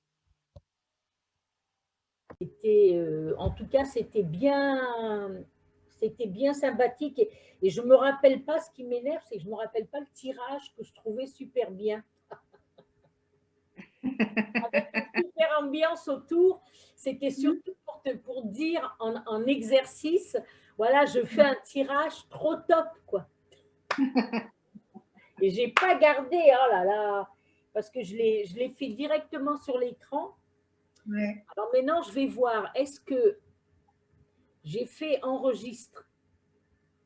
En tout cas, c'était bien sympathique. Et je me rappelle pas, ce qui m'énerve, c'est que je me rappelle pas le tirage que je trouvais super bien. Avec une super ambiance autour, c'était surtout pour dire en exercice, voilà, je fais un tirage trop top, quoi. Et j'ai pas gardé, oh là là, parce que je l'ai fait directement sur l'écran. Ouais. Alors maintenant, je vais voir, est-ce que j'ai fait enregistre?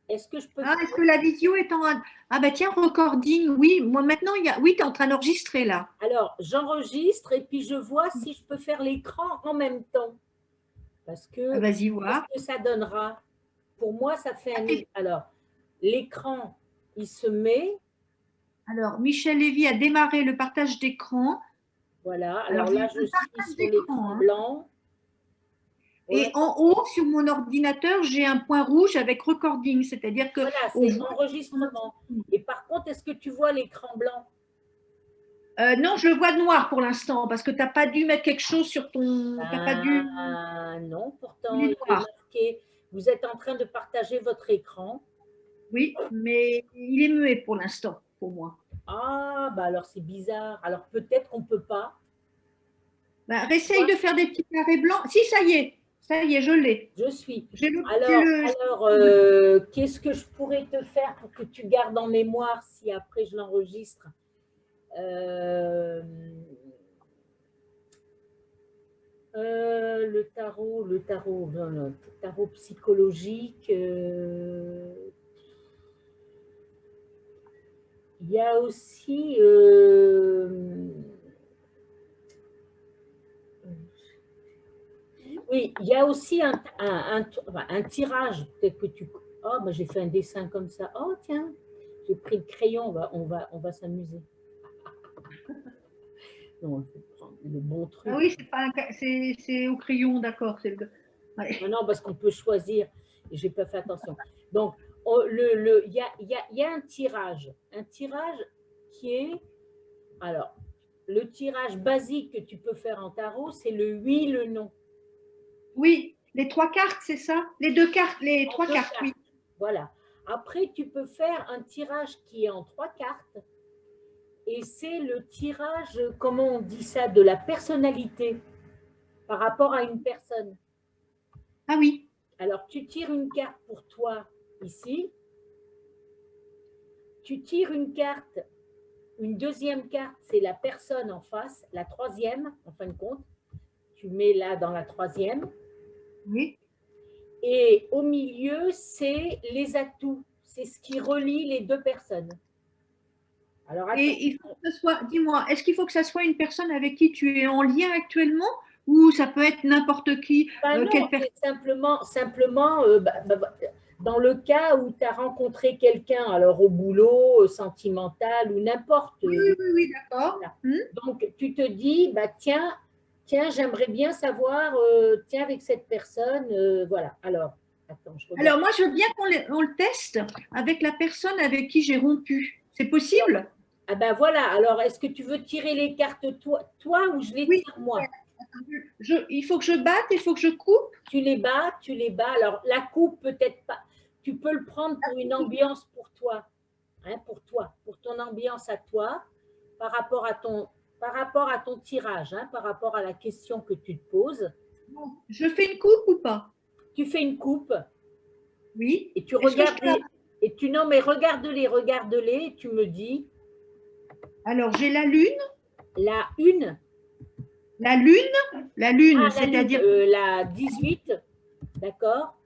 Est-ce que je peux Ah, faire... est-ce que la vidéo est en… Ah bah tiens, recording, oui. Moi maintenant, oui, tu es en train d'enregistrer là. Alors, j'enregistre et puis je vois si je peux faire l'écran en même temps. Parce Ah, que, vas-y qu'est-ce voir. que ça donnera? Pour moi, ça fait un... Alors, l'écran, il se met. Alors, Michel Lévy a démarré le partage d'écran. Voilà. Alors, Alors j'ai là, un je suis partage sur d'écran, l'écran hein. blanc. Et en haut, sur mon ordinateur, j'ai un point rouge avec recording, c'est-à-dire que Voilà, on c'est voit… enregistrement. Et par contre, est-ce que tu vois l'écran blanc? Non, je le vois noir pour l'instant parce que tu n'as pas dû mettre quelque chose sur ton… T'as pas dû… Non, pourtant, Il il est est noir. marqué. Vous êtes en train de partager votre écran. Oui, mais il est muet pour l'instant, pour moi. Ah, bah alors c'est bizarre. Alors peut-être qu'on ne peut pas. Bah, essaye de faire des petits carrés blancs. Si, ça y est, je l'ai. Je suis. J'ai Alors, le… qu'est-ce que je pourrais te faire pour que tu gardes en mémoire si après je l'enregistre? Le tarot psychologique. Il y a aussi oui, il y a aussi un tirage. Peut-être que tu. Oh, bah, j'ai fait un dessin comme ça. Oh, tiens, j'ai pris le crayon. On va s'amuser. Non, il faut prendre le bon truc. Ah oui, c'est au crayon, d'accord. Non, Ouais. non, parce qu'on peut choisir. Et je n'ai pas fait attention. Donc, il y a un tirage. Un tirage qui est. Alors, le tirage basique que tu peux faire en tarot, c'est le oui, le non. Oui, les trois cartes, c'est ça? Les deux cartes, les trois Deux cartes, oui. Voilà. Après, tu peux faire un tirage qui est en 3 cartes. Et c'est le tirage, comment on dit ça, de la personnalité par rapport à une personne. Ah oui. Alors, tu tires une carte pour toi ici. Tu tires une carte, une deuxième carte, c'est la personne en face. La troisième, en fin de compte, tu mets là dans la troisième. Oui. Et au milieu, c'est les atouts. C'est ce qui relie les deux personnes. Alors, attends. Et il faut que ce soit, dis-moi, est-ce qu'il faut que ça soit une personne avec qui tu es en lien actuellement ou ça peut être n'importe qui, Ben non, quelle personne? c'est simplement dans le cas où tu as rencontré quelqu'un, alors au boulot, sentimental ou n'importe. Oui, oui, oui, oui, d'accord. Voilà. Donc, tu te dis, bah, tiens, j'aimerais bien savoir, tiens, avec cette personne, voilà. Alors, attends, je regarde. Alors, moi, je veux bien qu'on le teste avec la personne avec qui j'ai rompu. C'est possible? Ah ben voilà, alors est-ce que tu veux tirer les cartes toi ou je les Oui. tire moi? Il faut que je batte, il faut que je coupe. Tu les bats, tu les bats. Alors, la coupe, peut-être pas. Tu peux le prendre pour une ambiance pour toi. Hein, pour ton ambiance à toi, par rapport à ton tirage, hein, par rapport à la question que tu te poses. Je fais une coupe ou pas? Tu fais une coupe Oui. et tu Est-ce que je regardes et tu non mais regarde-les, et tu me dis Alors, j'ai la lune. la une. La lune, c'est-à-dire… La 18, d'accord?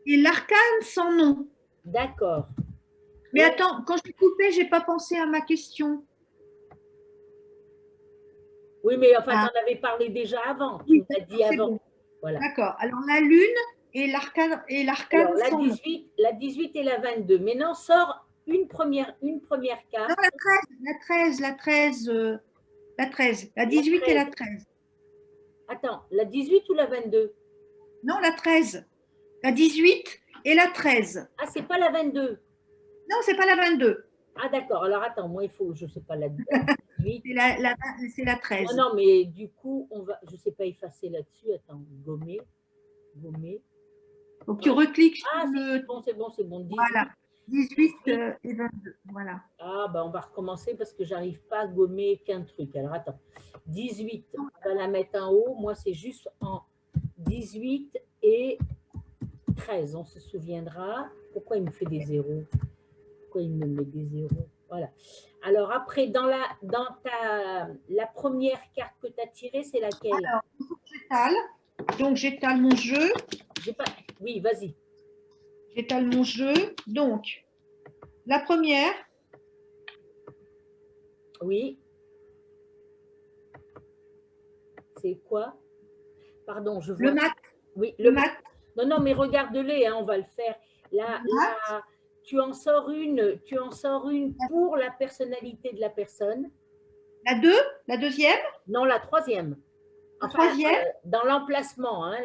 Et l'arcane sans nom. D'accord. Mais attends, quand je l'ai coupé, je n'ai pas pensé à ma question. Oui, mais enfin, tu en avais parlé déjà avant. Tu Oui, m'as dit avant. bon. Voilà. D'accord. Alors, la lune, et l'arcane Alors, la son nom. 18, la 18 et la 22. Maintenant, sort une première Non, carte. la 13, la 13, la La 18 et 13. la 13. Attends, la 18 ou la 22? Non, la 13. La 18 et la 13. Ah, c'est pas la 22. Non, c'est pas la 22. Ah, d'accord. Alors, attends, moi, il faut, je sais pas, la 18. C'est la Non, 13. non, mais du coup, on va, je sais pas effacer là-dessus. Attends, gommer, gommer. Donc, tu recliques sur Ah, si, le. c'est bon, c'est bon. 18, Voilà. 18 18. et 22. Voilà. Ah, ben, on va recommencer parce que j'arrive pas à gommer qu'un truc. Alors, attends. 18, on va la mettre en haut. Moi, c'est juste en 18 et 13. On se souviendra. Pourquoi il me fait des zéros? Pourquoi il me met des zéros? Voilà. Alors, après, la première carte que tu as tirée, c'est laquelle? Alors, j'étale. Donc, j'étale mon jeu. Pas... Oui, vas-y. J'étale mon jeu. Donc, la première. Oui. C'est quoi? Pardon, je vois. Le mat. Oui, le mat. Non, non, mais regarde-les, hein, on va le faire. Là, tu en sors une pour la personnalité de la personne. La 2, la deuxième. Non, la troisième. Enfin, la troisième. Dans l'emplacement, hein,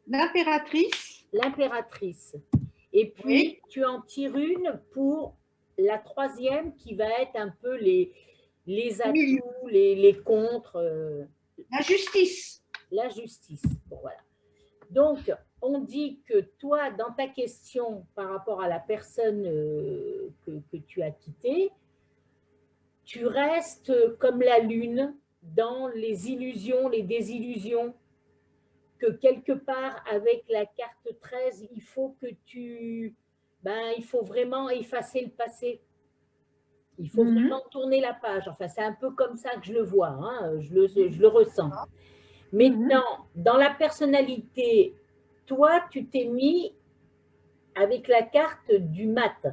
L'impératrice. L'impératrice. Et puis, oui, tu en tires une pour la troisième qui va être un peu les atouts, les contres. La justice. La justice. Bon, voilà. Donc, on dit que toi, dans ta question par rapport à la personne que tu as quittée, tu restes comme la lune dans les illusions, les désillusions, que quelque part, avec la carte 13, il faut que il faut vraiment effacer le passé. Il faut vraiment tourner la page. Enfin, c'est un peu comme ça que je le vois, hein, je le ressens. Maintenant, dans la personnalité, toi, tu t'es mis avec la carte du mat.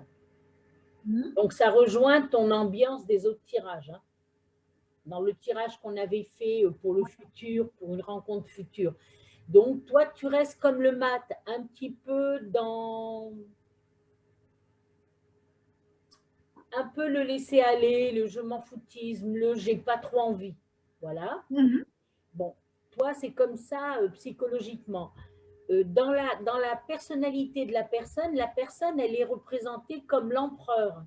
Donc, ça rejoint ton ambiance des autres tirages. Hein. Dans le tirage qu'on avait fait pour le futur, pour une rencontre future. Donc, toi, tu restes comme le mat, un petit peu dans... Un peu le laisser aller, le je m'en foutisme, le j'ai pas trop envie. Voilà. Bon, toi, c'est comme ça psychologiquement. Dans la personnalité de la personne, elle est représentée comme l'empereur.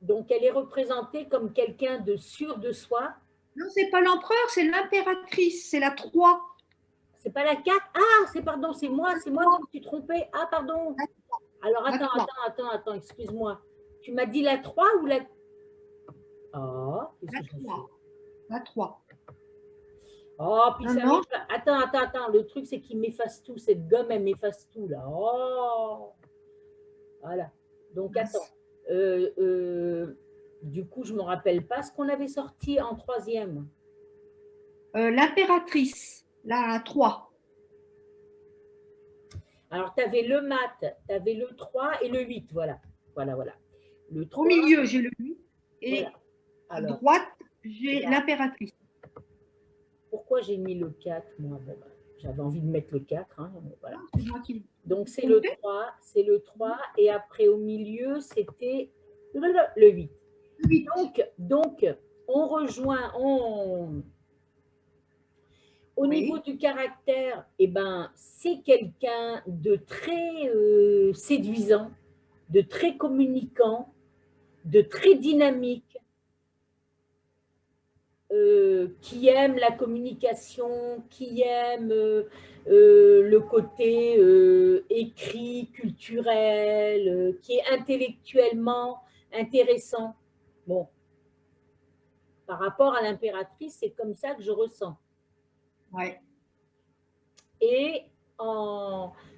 Donc, elle est représentée comme quelqu'un de sûr de soi. Non, c'est pas l'empereur, c'est l'impératrice, c'est la 3. C'est pas la 4. Ah, c'est moi qui me suis trompée. Ah, pardon. Alors, attends, excuse-moi. Tu m'as dit la 3 ou la... Ah, qu'est-ce que j'ai fait? La 3. Oh, puis ça attends. Le truc, c'est qu'il m'efface tout. Cette gomme, elle m'efface tout, là. Oh. Voilà. Donc, attends. Du coup, je ne me rappelle pas ce qu'on avait sorti en troisième. L'impératrice, la 3. Alors, tu avais le mat, tu avais le 3 et le 8. Voilà. Le 3, au milieu, j'ai le 8. Et voilà. À droite, j'ai l'impératrice. Pourquoi j'ai mis le 4, moi? Bon, j'avais envie de mettre le 4. Hein, voilà. Donc, c'est le 3. Et après, au milieu, c'était le 8. Donc, on rejoint, au niveau du caractère, c'est quelqu'un de très séduisant, de très communicant, de très dynamique, qui aime la communication, qui aime le côté écrit, culturel, qui est intellectuellement intéressant. Bon, par rapport à l'impératrice, c'est comme ça que je ressens. Ouais. Et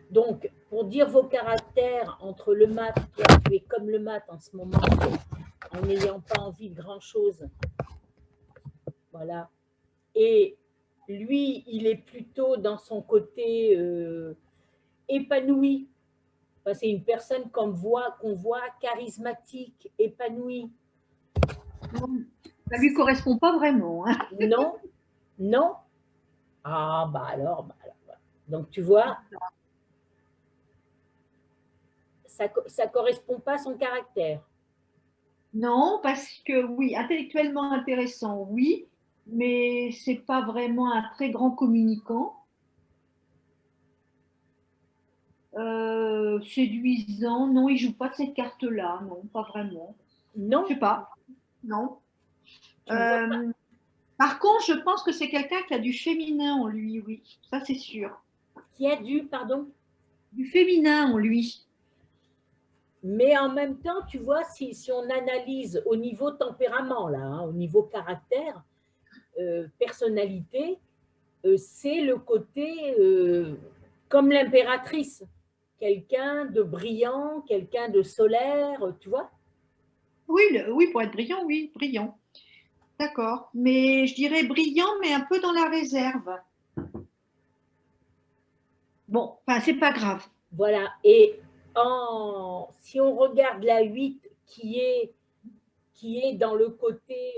donc, pour dire vos caractères entre le mat, toi, tu es comme le mat en ce moment, en n'ayant pas envie de grand-chose. Voilà. Et lui, il est plutôt dans son côté épanoui. Enfin, c'est une personne qu'on voit charismatique, épanouie. Ça ne lui correspond pas vraiment. Hein. Non. Ah, bah alors. Donc, tu vois, ça ne correspond pas à son caractère. Non, parce que oui, intellectuellement intéressant, oui, mais c'est pas vraiment un très grand communicant. Séduisant, non, il joue pas de cette carte-là, non, pas vraiment. Je Non, sais pas, non. tu ne vois pas. Euh, Par contre, je pense que c'est quelqu'un qui a du féminin en lui, oui, ça c'est sûr. Qui a dû, pardon. Du féminin en lui. Mais en même temps, tu vois, si on analyse au niveau tempérament, là, hein, au niveau caractère, personnalité, c'est le côté comme l'impératrice, quelqu'un de brillant, quelqu'un de solaire, tu vois. Oui, oui, pour être brillant, oui, brillant. D'accord. Mais je dirais brillant, mais un peu dans la réserve. Bon, enfin, c'est pas grave. Voilà. Et si on regarde la 8 qui est dans le côté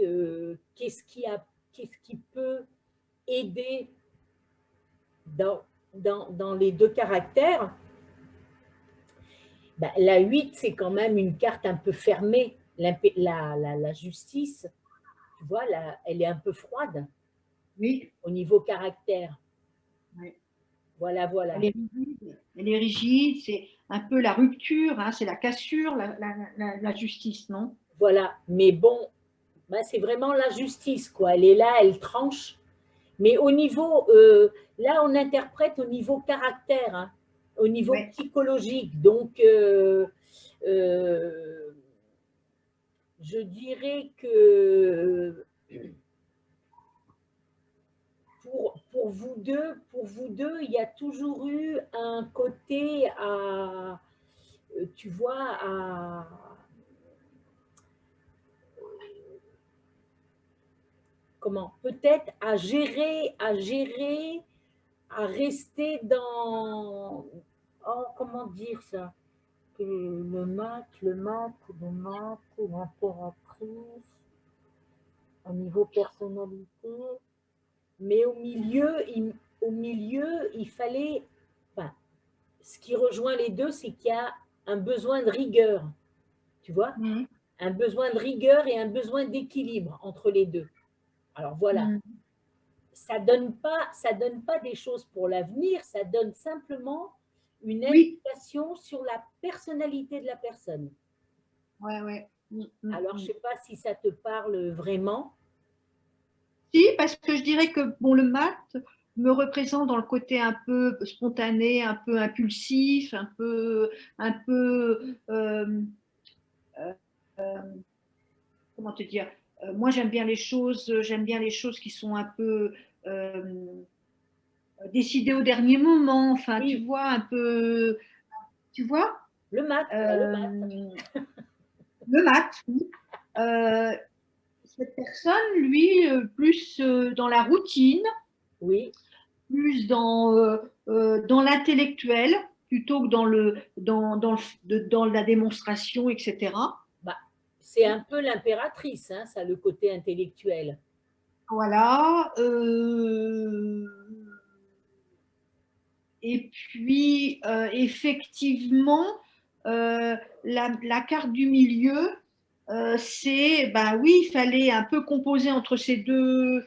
qu'est-ce qui peut aider dans, dans les deux caractères, bah, la 8, c'est quand même une carte un peu fermée. La justice, tu vois, elle est un peu froide Oui. au niveau caractère. Oui. Voilà, voilà. Elle est rigide, c'est un peu la rupture, hein, c'est la cassure, la justice, non? Voilà. Mais bon, bah, c'est vraiment la justice, quoi. Elle est là, elle tranche. Mais au niveau, là, on interprète au niveau caractère, hein, au niveau Ouais. psychologique. Donc, euh, je dirais que pour vous deux, il y a toujours eu un côté à, tu vois, comment, peut-être à gérer, à rester dans, oh, comment dire ça, que l'impératrice, au niveau personnalité, mais au milieu, il fallait, enfin, ce qui rejoint les deux, c'est qu'il y a un besoin de rigueur, tu vois, Mhm. un besoin de rigueur et un besoin d'équilibre entre les deux. Alors voilà, Mhm. ça donne pas des choses pour l'avenir, ça donne simplement une Oui, indication sur la personnalité de la personne. ouais, ouais. Alors, je sais pas si ça te parle vraiment. Si, parce que je dirais que bon, le mat me représente dans le côté un peu spontané, un peu impulsif, un peu euh, comment te dire, moi j'aime bien les choses qui sont un peu décidées au dernier moment, enfin tu Oui, vois, un peu, tu vois, le mat, quoi, le mat. le mat. Oui. Euh, Cette personne, lui, plus dans la routine, Oui, plus dans l'intellectuel, plutôt que dans la démonstration, etc. bah, c'est un peu l'impératrice, hein, ça, le côté intellectuel. Voilà. Et puis, effectivement, la carte du milieu, c'est, ben oui, il fallait un peu composer entre ces deux,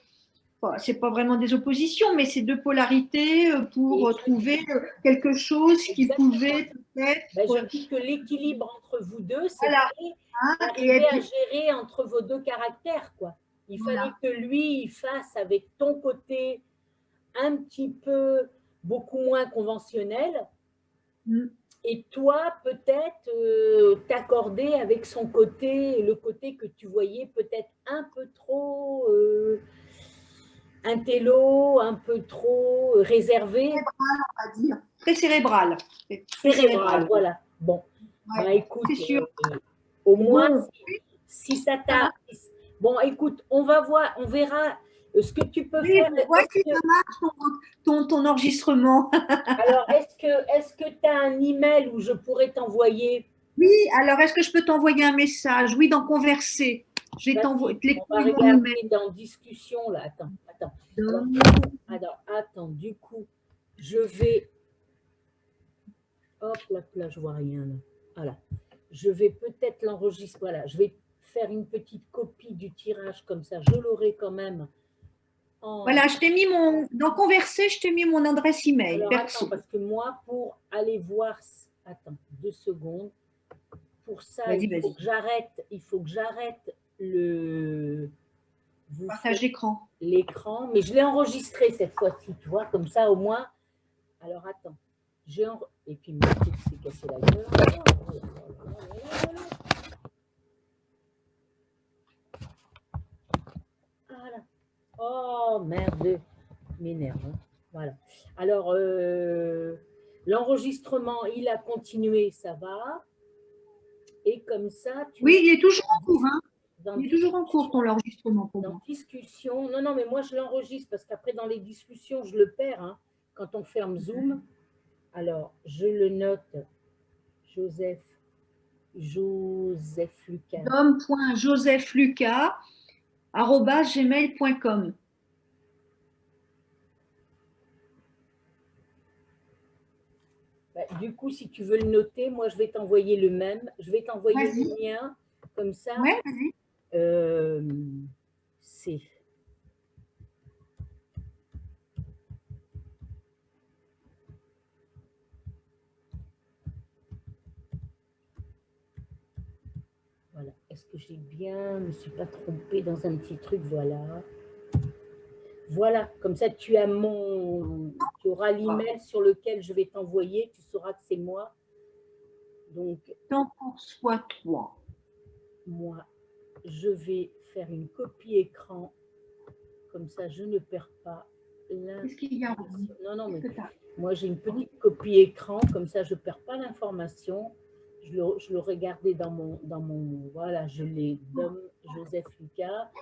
bon, c'est pas vraiment des oppositions, mais ces deux polarités Et pour je dis trouver quelque chose qui exactement. pouvait peut-être, Ben, je dis que l'équilibre entre vous deux, voilà, c'était hein, et d'arriver être, à gérer entre vos deux caractères, quoi. Il fallait voilà. que lui, il fasse avec ton côté un petit peu beaucoup moins conventionnel, Mm. et toi, peut-être t'accorder avec son côté, le côté que tu voyais peut-être un peu trop intello, un peu trop réservé, À dire. Très cérébral. Très cérébral, cérébral. voilà. Bon, Ouais, bah c'est écoute, sûr. au Et moins, bon, si ça t'a... hein, Bon, écoute, on va voir, on verra ce que tu peux oui, faire. voici ça marche ton enregistrement. Alors, est-ce que tu as un email où je pourrais t'envoyer? Oui, alors est-ce que je peux t'envoyer un message? Oui, dans Converser. Je vais t'envoyer on va regarder dans discussion là. Attends. Alors, du coup, je vais. Hop là, je vois rien là. Voilà. Je vais peut-être l'enregistrer. Voilà, je vais faire une petite copie du tirage comme ça. Je l'aurai quand même. Voilà, je t'ai mis dans Converser, je t'ai mis mon adresse email. Alors, perso. attends, parce que moi, pour aller voir. Attends, 2 secondes. Pour ça, il faut que j'arrête le partage d'écran. L'écran, mais je l'ai enregistré cette fois-ci, tu vois, comme ça au moins. Alors attends, et puis mon truc s'est cassé la gueule. Voilà. Oh merde, m'énerve. Hein. Voilà. Alors l'enregistrement, il a continué, ça va. Et comme ça, oui, il est toujours en cours. Hein. Il est toujours en cours ton enregistrement pour moi. Dans discussion, non, mais moi je l'enregistre parce qu'après dans les discussions, je le perds hein, quand on ferme Zoom. Alors, je le note, Joseph Lucas. dom.josephlucas@gmail.com. Du coup, si tu veux le noter, moi je vais t'envoyer le même. Je vais t'envoyer le mien, comme ça. Ouais, vas-y. C'est. Voilà. Est-ce que j'ai bien, je ne me suis pas trompée dans un petit truc, voilà. Voilà, comme ça tu auras l'email sur lequel je vais t'envoyer, tu sauras que c'est moi. Donc, t'en reçois 3. Moi, je vais faire une copie écran, comme ça je ne perds pas Qu'est-ce qu'il y a? Non, mais moi j'ai une petite copie écran, comme ça je ne perds pas l'information. Je le regardais dans mon voilà, je l'ai, Dom Joseph Lucas.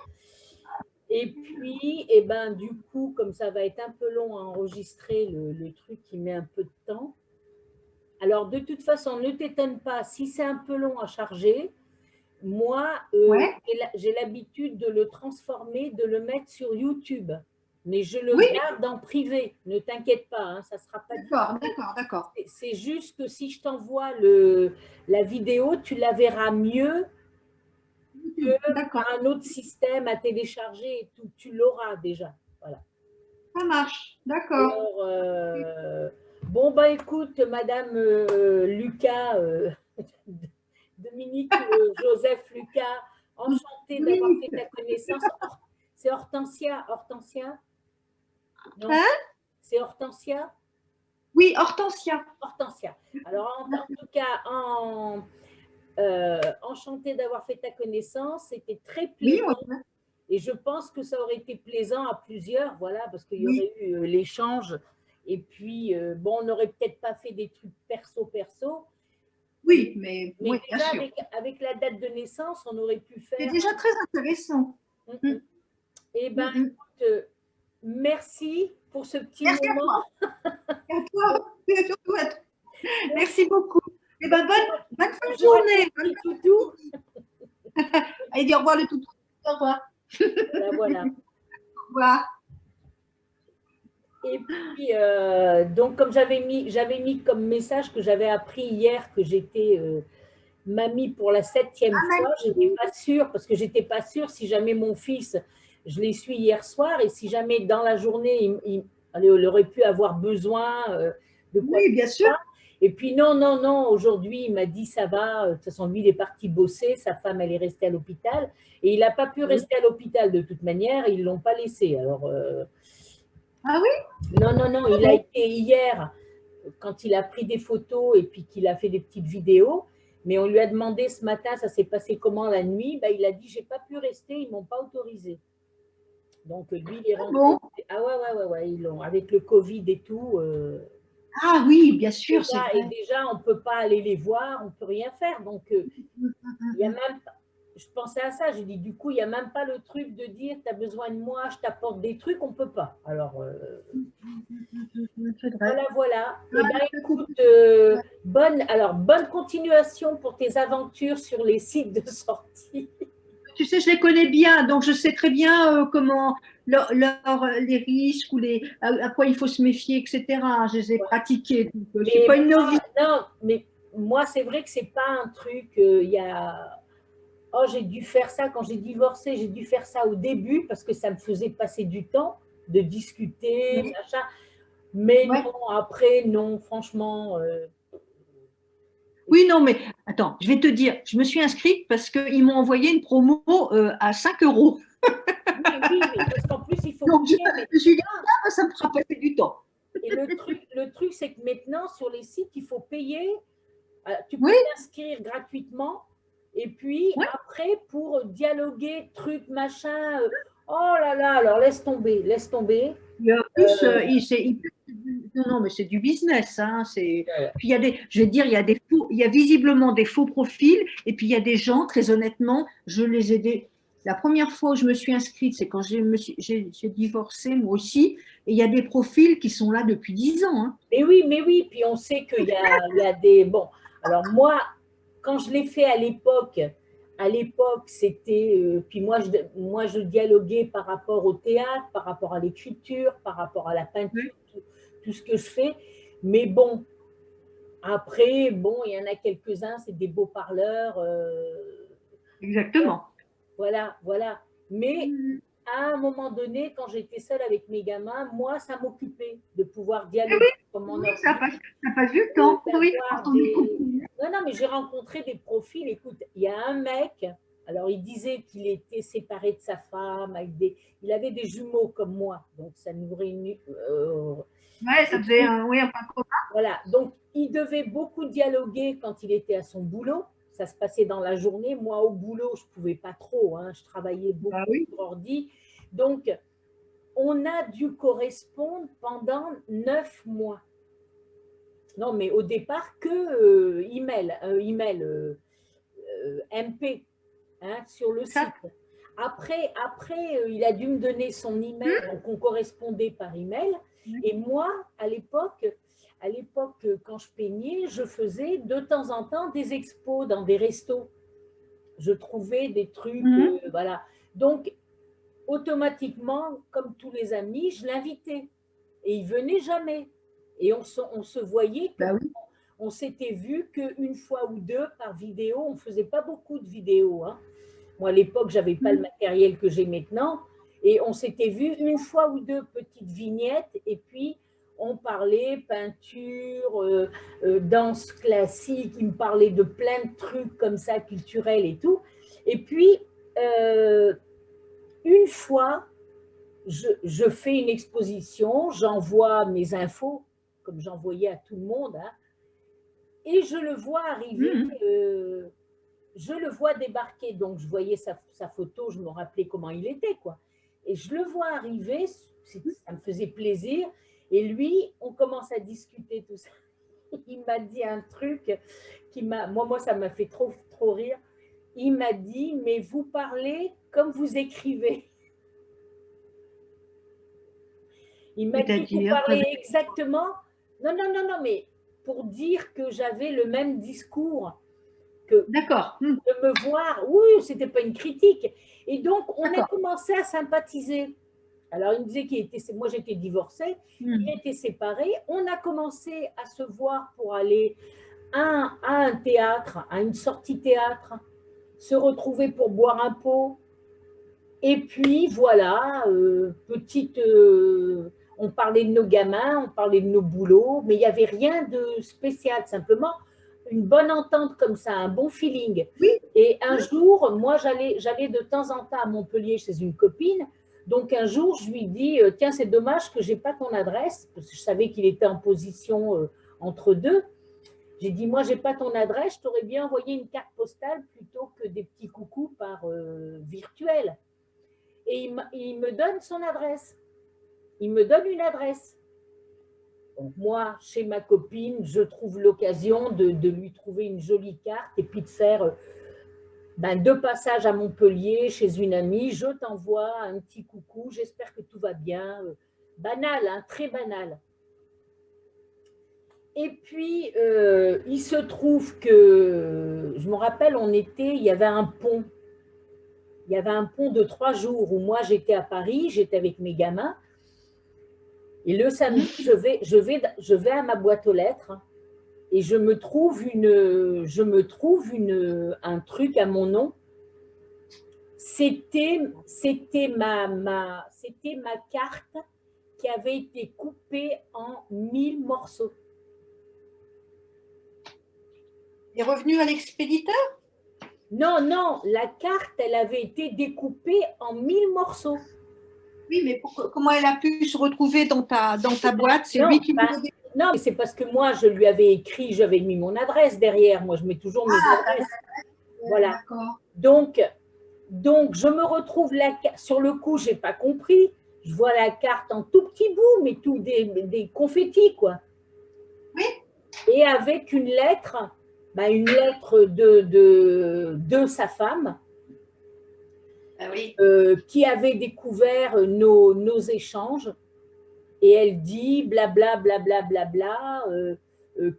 Et puis, du coup, comme ça va être un peu long à enregistrer le truc qui met un peu de temps. Alors, de toute façon, ne t'étonne pas, si c'est un peu long à charger, moi, j'ai l'habitude de le transformer, de le mettre sur YouTube. Mais je le garde en privé, ne t'inquiète pas, hein, ça ne sera pas... D'accord. C'est juste que si je t'envoie la vidéo, tu la verras mieux que par un autre système à télécharger et tout. Tu l'auras déjà. Voilà. Ça marche, d'accord. Bon, écoute, Madame Lucas, Dominique Joseph Lucas, enchantée d'avoir fait ta connaissance. C'est Hortensia. Non, hein? C'est Hortensia? Oui, Hortensia. Alors, en tout cas, enchantée d'avoir fait ta connaissance. C'était très plaisant. Oui, et je pense que ça aurait été plaisant à plusieurs, voilà, parce qu'il y aurait eu l'échange. Et puis, on n'aurait peut-être pas fait des trucs perso. Oui, mais déjà, avec la date de naissance, on aurait pu faire… C'est déjà très intéressant. Écoute, merci pour ce petit moment. À toi. Merci beaucoup. Bonne fin de journée. Toutou. Allez, dis au revoir le toutou. Au revoir. Voilà. Au revoir. Et puis, donc, comme j'avais mis comme message que j'avais appris hier que j'étais mamie pour la 7e fois, je n'étais pas sûre, parce que je n'étais pas sûre si jamais mon fils, je l'ai su hier soir, et si jamais dans la journée, il aurait pu avoir besoin de quoi. Oui, bien sûr. Et puis non, aujourd'hui, il m'a dit ça va, de toute façon, lui, il est parti bosser, sa femme, elle est restée à l'hôpital, et il n'a pas pu rester à l'hôpital de toute manière, ils ne l'ont pas laissé. Alors… ah oui? Non, il a été hier, quand il a pris des photos et puis qu'il a fait des petites vidéos, mais on lui a demandé ce matin, ça s'est passé comment la nuit, il a dit, j'ai pas pu rester, ils ne m'ont pas autorisé. Donc lui, il est rentré. Bon. Ah ouais, ils l'ont, avec le Covid et tout. Ah oui, bien sûr. Et déjà, on ne peut pas aller les voir, on ne peut rien faire. Donc, il y a même pas… Je pensais à ça, j'ai dit, du coup, il n'y a même pas le truc de dire, tu as besoin de moi, je t'apporte des trucs, on ne peut pas. Alors, voilà. Écoute, bonne continuation pour tes aventures sur les sites de sortie. tu sais, je les connais bien, donc je sais très bien comment les risques ou à quoi il faut se méfier, etc. Je les ai pratiqués. Donc, je ne suis Mais pas une novice. non, mais moi, c'est vrai que c'est pas un truc, il y a oh, j'ai dû faire ça quand j'ai divorcé, j'ai dû faire ça au début parce que ça me faisait passer du temps de discuter, Oui, machin. Mais ouais. non, après, non, franchement. Oui, non, mais attends, je vais te dire, je me suis inscrite parce qu'ils m'ont envoyé une promo à 5 euros. Oui, oui, mais parce qu'en plus, il faut Donc, je payer. Mais me suis dit, ah, ça me fera passer du temps. et le truc, c'est que maintenant, sur les sites, il faut payer. Tu peux Oui, t'inscrire gratuitement. Et puis oui. après, pour dialoguer, truc, machin. Oh là là, alors laisse tomber, laisse tomber. Et en plus, non, non, mais c'est du business, hein, Ouais, ouais. puis il y a je vais dire, il y a visiblement des faux profils, et puis il y a des gens, très honnêtement, je les ai la première fois où je me suis inscrite, c'est quand j'ai divorcé, moi aussi, et il y a des profils qui sont là depuis 10 ans, hein. Mais oui, puis on sait qu'il y a des. Bon, alors moi, quand je l'ai fait à l'époque, c'était. Puis moi, je dialoguais par rapport au théâtre, par rapport à l'écriture, par rapport à la Oui, peinture, tout ce que je fais. Mais bon, après, bon, il y en a quelques-uns, c'est des beaux parleurs. exactement. Voilà, voilà. Mais à un moment donné, quand j'étais seule avec mes gamins, moi, ça m'occupait de pouvoir Eh dialoguer oui, comme mon oui, ordi, ça passe du temps, oui, quand d'avoir on est des. copine. Non, non, mais j'ai rencontré des profils. Écoute, il y a un mec, alors il disait qu'il était séparé de sa femme, il avait des jumeaux comme moi, donc ça nous réunit. Ouais, ça Et faisait puis, oui, un point commun. voilà, donc il devait beaucoup dialoguer quand il était à son boulot. Ça se passait dans la journée. Moi, au boulot, je ne pouvais pas trop. Hein, je travaillais Bah beaucoup oui, sur ordi. Donc, on a dû correspondre pendant 9 mois. Non, mais au départ, que MP hein, sur le ça. site. Après il a dû me donner son email, donc on correspondait par email. Et moi, à l'époque, quand je peignais, je faisais de temps en temps des expos dans des restos. Je trouvais des trucs, Mhm. voilà. Donc, automatiquement, comme tous les amis, je l'invitais. Et il venait jamais. Et on se voyait que Bah oui. on s'était vu qu'une fois ou deux par vidéo. On ne faisait pas beaucoup de vidéos. Hein. Moi, à l'époque, je n'avais pas le Mhm. matériel que j'ai maintenant. Et on s'était vu une fois ou deux petites vignettes. Et puis, on parlait peinture, danse classique. Il me parlait de plein de trucs comme ça, culturels et tout. Et puis, euh, une fois, je fais une exposition, j'envoie mes infos, comme j'envoyais à tout le monde, hein, et je le vois arriver, Mhm. je le vois débarquer. Donc, je voyais sa photo, je me rappelais comment il était, quoi. Et je le vois arriver, ça me faisait plaisir. Et lui, on commence à discuter tout ça. Il m'a dit un truc moi, ça m'a fait trop, trop rire. Il m'a dit, mais vous parlez comme vous écrivez. Il m'a dit, vous C'est-à-dire, parlez exactement. Non, non, non, non, mais pour dire que j'avais le même discours, que d'accord, de me voir, oui, c'était pas une critique. Et donc, on a d'accord. commencé à sympathiser. Alors, il me disait moi j'étais divorcée, il Mhm. était séparé. On a commencé à se voir pour aller à un théâtre, à une sortie théâtre, se retrouver pour boire un pot. Et puis voilà, on parlait de nos gamins, on parlait de nos boulots, mais il n'y avait rien de spécial, simplement une bonne entente comme ça, un bon feeling. Oui, Et un jour, moi, j'allais de temps en temps à Montpellier chez une copine. Donc un jour, je lui dis, tiens, c'est dommage que j'ai pas ton adresse, parce que je savais qu'il était en position entre deux. J'ai dit, moi, j'ai pas ton adresse, je t'aurais bien envoyé une carte postale plutôt que des petits coucous par virtuel. Et il me donne son adresse. Il me donne une adresse. Donc moi, chez ma copine, je trouve l'occasion de lui trouver une jolie carte et puis de faire deux passages à Montpellier chez une amie. Je t'envoie un petit coucou, j'espère que tout va bien. Banal, hein, très banal. Et puis, il se trouve que, je me rappelle, il y avait un pont. il y avait un pont de 3 jours où moi j'étais à Paris, j'étais avec mes gamins. Et le samedi, je vais à ma boîte aux lettres et je me trouve un truc à mon nom. C'était ma carte qui avait été coupée en 1000 morceaux. est revenu à l'expéditeur? Non, non, la carte, elle avait été découpée en 1000 morceaux. Oui, mais comment elle a pu se retrouver dans ta boîte? C'est lui qui bah, non, mais c'est parce que moi, je lui avais écrit, j'avais mis mon adresse derrière. Moi, je mets toujours mes adresses. Voilà. Donc, je me retrouve sur le coup, je n'ai pas compris. Je vois la carte en tout petit bout, mais tout des confettis, quoi. Oui. Et avec une lettre de sa femme, oui. Qui avait découvert nos échanges. Et elle dit blabla, blabla, blabla,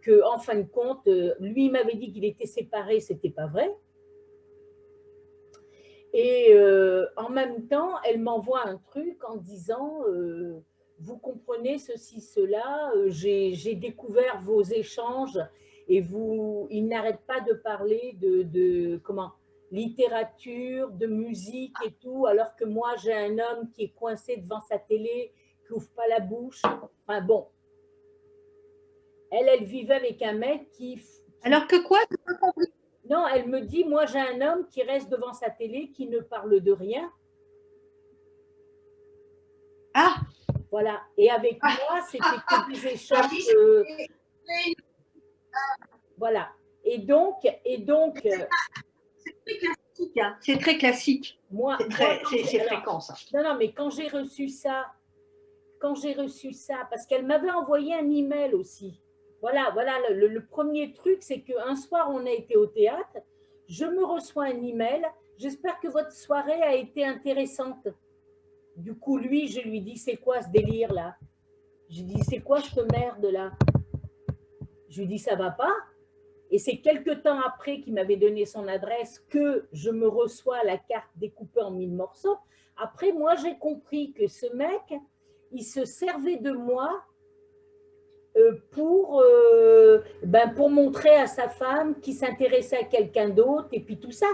que en fin de compte, lui m'avait dit qu'il était séparé, c'était pas vrai. Et en même temps, elle m'envoie un truc en disant vous comprenez ceci, cela, j'ai découvert vos échanges et il n'arrête pas de parler de comment littérature, de musique et tout, alors que moi j'ai un homme qui est coincé devant sa télé, qui n'ouvre pas la bouche. Enfin bon. Elle vivait avec un mec qui. Alors que quoi? Non, elle me dit, moi j'ai un homme qui reste devant sa télé, qui ne parle de rien. Ah. Voilà. Et avec moi, c'était que des échanges. Voilà. Et donc. C'est très classique. Moi, c'est fréquent ça. Non, non, mais quand j'ai reçu ça, parce qu'elle m'avait envoyé un email aussi. Voilà, le premier truc, c'est qu'un soir, on a été au théâtre, je me reçois un email, j'espère que votre soirée a été intéressante. Du coup, lui, je lui dis, c'est quoi ce délire-là? Je lui dis, c'est quoi cette merde-là? Je lui dis, ça va pas? Et c'est quelques temps après qu'il m'avait donné son adresse que je me reçois la carte découpée en 1000 morceaux. Après, moi, j'ai compris que ce mec, il se servait de moi pour montrer à sa femme qu'il s'intéressait à quelqu'un d'autre et puis tout ça.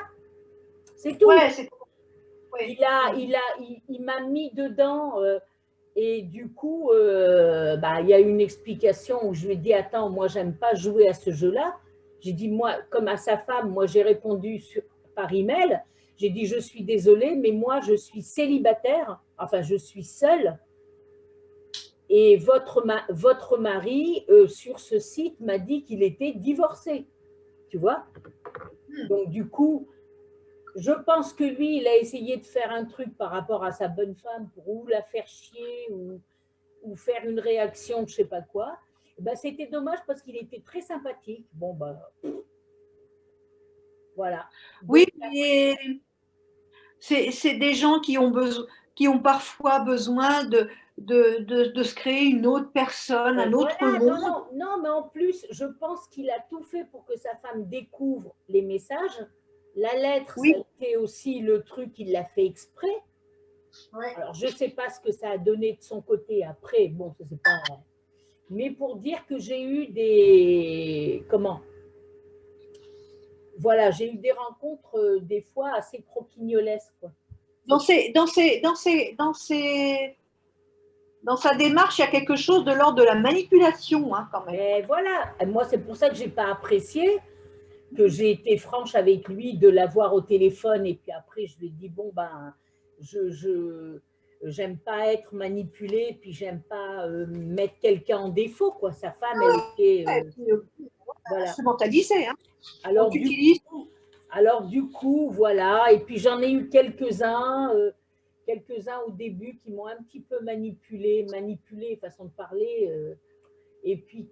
C'est tout. Ouais, il m'a mis dedans et du coup, il y a une explication où je lui ai dit, attends, moi, j'aime pas jouer à ce jeu-là. J'ai dit, moi, comme à sa femme, moi, j'ai répondu par email. J'ai dit, je suis désolée, mais moi, je suis célibataire. Enfin, je suis seule. Et votre mari, sur ce site, m'a dit qu'il était divorcé. Tu vois? Donc, du coup, je pense que lui, il a essayé de faire un truc par rapport à sa bonne femme pour ou la faire chier ou faire une réaction, je ne sais pas quoi. Ben, c'était dommage parce qu'il était très sympathique. Bon, voilà. Oui, mais c'est des gens qui ont parfois besoin de se créer une autre personne, un autre monde. Non, mais en plus, je pense qu'il a tout fait pour que sa femme découvre les messages. La lettre, oui. Ça a été aussi le truc qu'il l'a fait exprès. Ouais. Alors, je ne sais pas ce que ça a donné de son côté après. Bon, c'est pas. Mais pour dire que j'ai eu des. Comment? Voilà, j'ai eu des rencontres des fois assez croquignolesques, quoi. Dans sa démarche, il y a quelque chose de l'ordre de la manipulation, hein, quand même. Et voilà, moi, c'est pour ça que je n'ai pas apprécié, que j'ai été franche avec lui de l'avoir au téléphone. Et puis après, je lui ai dit, bon, j'aime pas être manipulée, puis j'aime pas mettre quelqu'un en défaut, quoi. Sa femme, elle était... voilà. Instrumentalisée, hein. Alors, du coup, voilà. Et puis, j'en ai eu quelques-uns au début qui m'ont un petit peu manipulée, façon de parler, et puis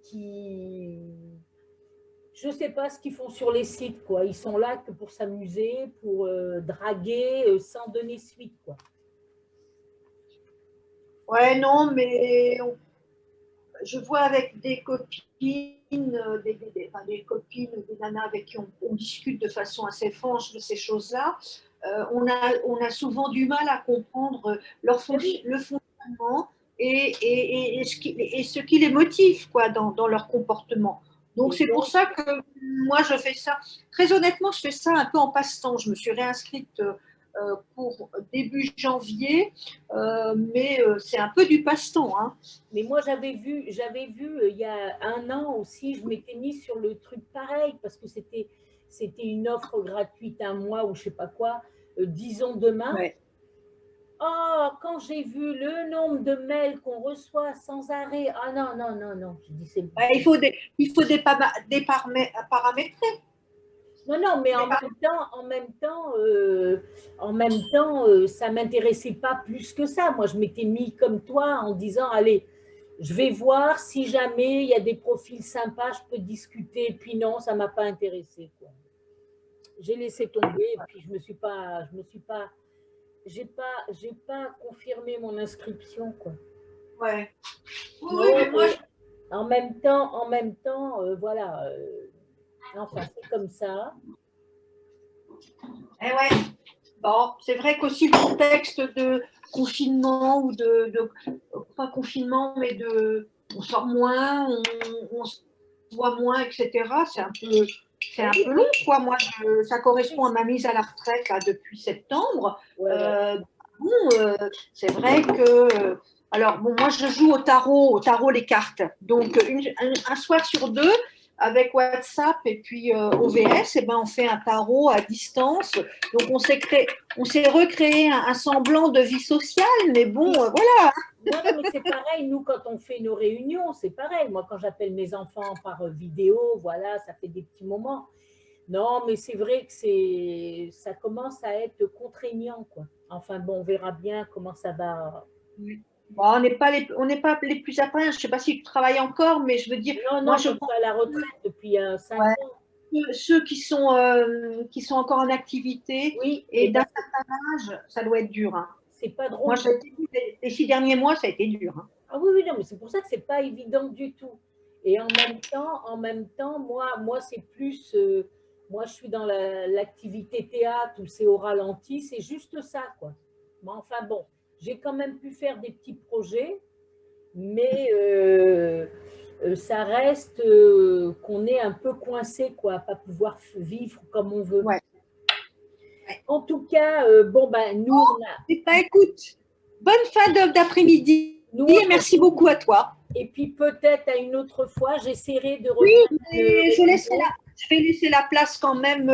je ne sais pas ce qu'ils font sur les sites, quoi. Ils sont là que pour s'amuser, pour draguer, sans donner suite, quoi. Ouais, non, mais je vois avec des copines, des copines, des nanas avec qui on discute de façon assez franche de ces choses-là. on a souvent du mal à comprendre le fonctionnement et ce qui les motive quoi, dans leur comportement. Donc, c'est pour ça que moi, je fais ça. Très honnêtement, je fais ça un peu en passe-temps. Je me suis réinscrite pour début janvier, mais c'est un peu du passe-temps. Hein. Mais moi, j'avais vu il y a un an aussi, je m'étais mise sur le truc pareil, parce que c'était une offre gratuite un mois ou je sais pas quoi, disons demain. Ouais. Oh, quand j'ai vu le nombre de mails qu'on reçoit sans arrêt, ah non, non, non, non, je dis c'est... Il faut des paramétrer. Non, non, mais en même temps, ça m'intéressait pas plus que ça. Moi, je m'étais mis comme toi en disant, allez, je vais voir si jamais il y a des profils sympas, je peux discuter. Et puis non, ça m'a pas intéressé, quoi. J'ai laissé tomber et puis j'ai pas confirmé mon inscription, quoi. Ouais. Oui, mais moi, en même temps, voilà. Enfin, c'est comme ça. Eh ouais. Bon, c'est vrai qu'aussi le contexte de confinement ou pas confinement, mais on sort moins, on se voit moins, etc. C'est un peu long, quoi. Moi, ça correspond à ma mise à la retraite là, depuis septembre. Ouais. C'est vrai que. Alors, bon, moi, je joue au tarot les cartes. Donc, un soir sur deux, avec WhatsApp et puis OVS, eh ben, on fait un tarot à distance. Donc, on s'est recréé un semblant de vie sociale, mais bon, voilà. Ouais, mais c'est pareil, nous, quand on fait nos réunions, c'est pareil. Moi, quand j'appelle mes enfants par vidéo, voilà, ça fait des petits moments. Non, mais c'est vrai que ça commence à être contraignant, quoi. Enfin, bon, on verra bien comment ça va. Bon, on n'est pas les plus atteints. Je ne sais pas si tu travailles encore, mais je veux dire, Non, moi, je suis à la retraite depuis 5 ouais, ans. ceux qui sont encore en activité Oui, et d'un certain âge, ça doit être dur. Hein. C'est pas drôle. Moi, les 6 derniers mois, ça a été dur. Hein. Ah oui, oui, non, mais c'est pour ça que c'est pas évident du tout. Et en même temps, moi c'est plus, moi je suis dans l'activité théâtre où c'est au ralenti, c'est juste ça, quoi. Mais enfin bon, j'ai quand même pu faire des petits projets, mais ça reste qu'on est un peu coincé, quoi, à pas pouvoir vivre comme on veut. Ouais. En tout cas, bon ben nous, on a. Écoute, bonne fin d'après-midi. Et merci beaucoup à toi. Et puis peut-être à une autre fois, j'essaierai de revenir. Oui, je vais laisser la place quand même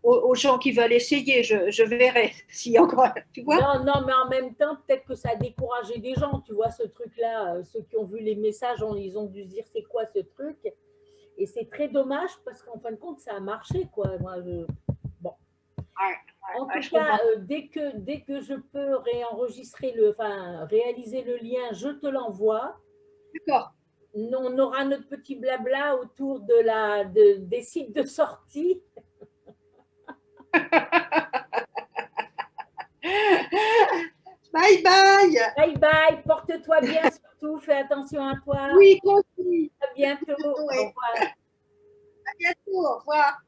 aux gens qui veulent essayer. Je verrai s'il y a encore. Tu vois? Non, mais en même temps, peut-être que ça a découragé des gens. Tu vois, ce truc-là, ceux qui ont vu les messages, ils ont dû se dire c'est quoi ce truc? Et c'est très dommage parce qu'en fin de compte, ça a marché, quoi. Moi, bon. En tout cas, dès que je peux réaliser le lien, je te l'envoie. D'accord. On aura notre petit blabla autour des sites de sortie. Bye bye. Bye bye. Porte-toi bien surtout. Fais attention à toi. Oui, toi aussi. À bientôt. Au revoir. À bientôt. Au revoir.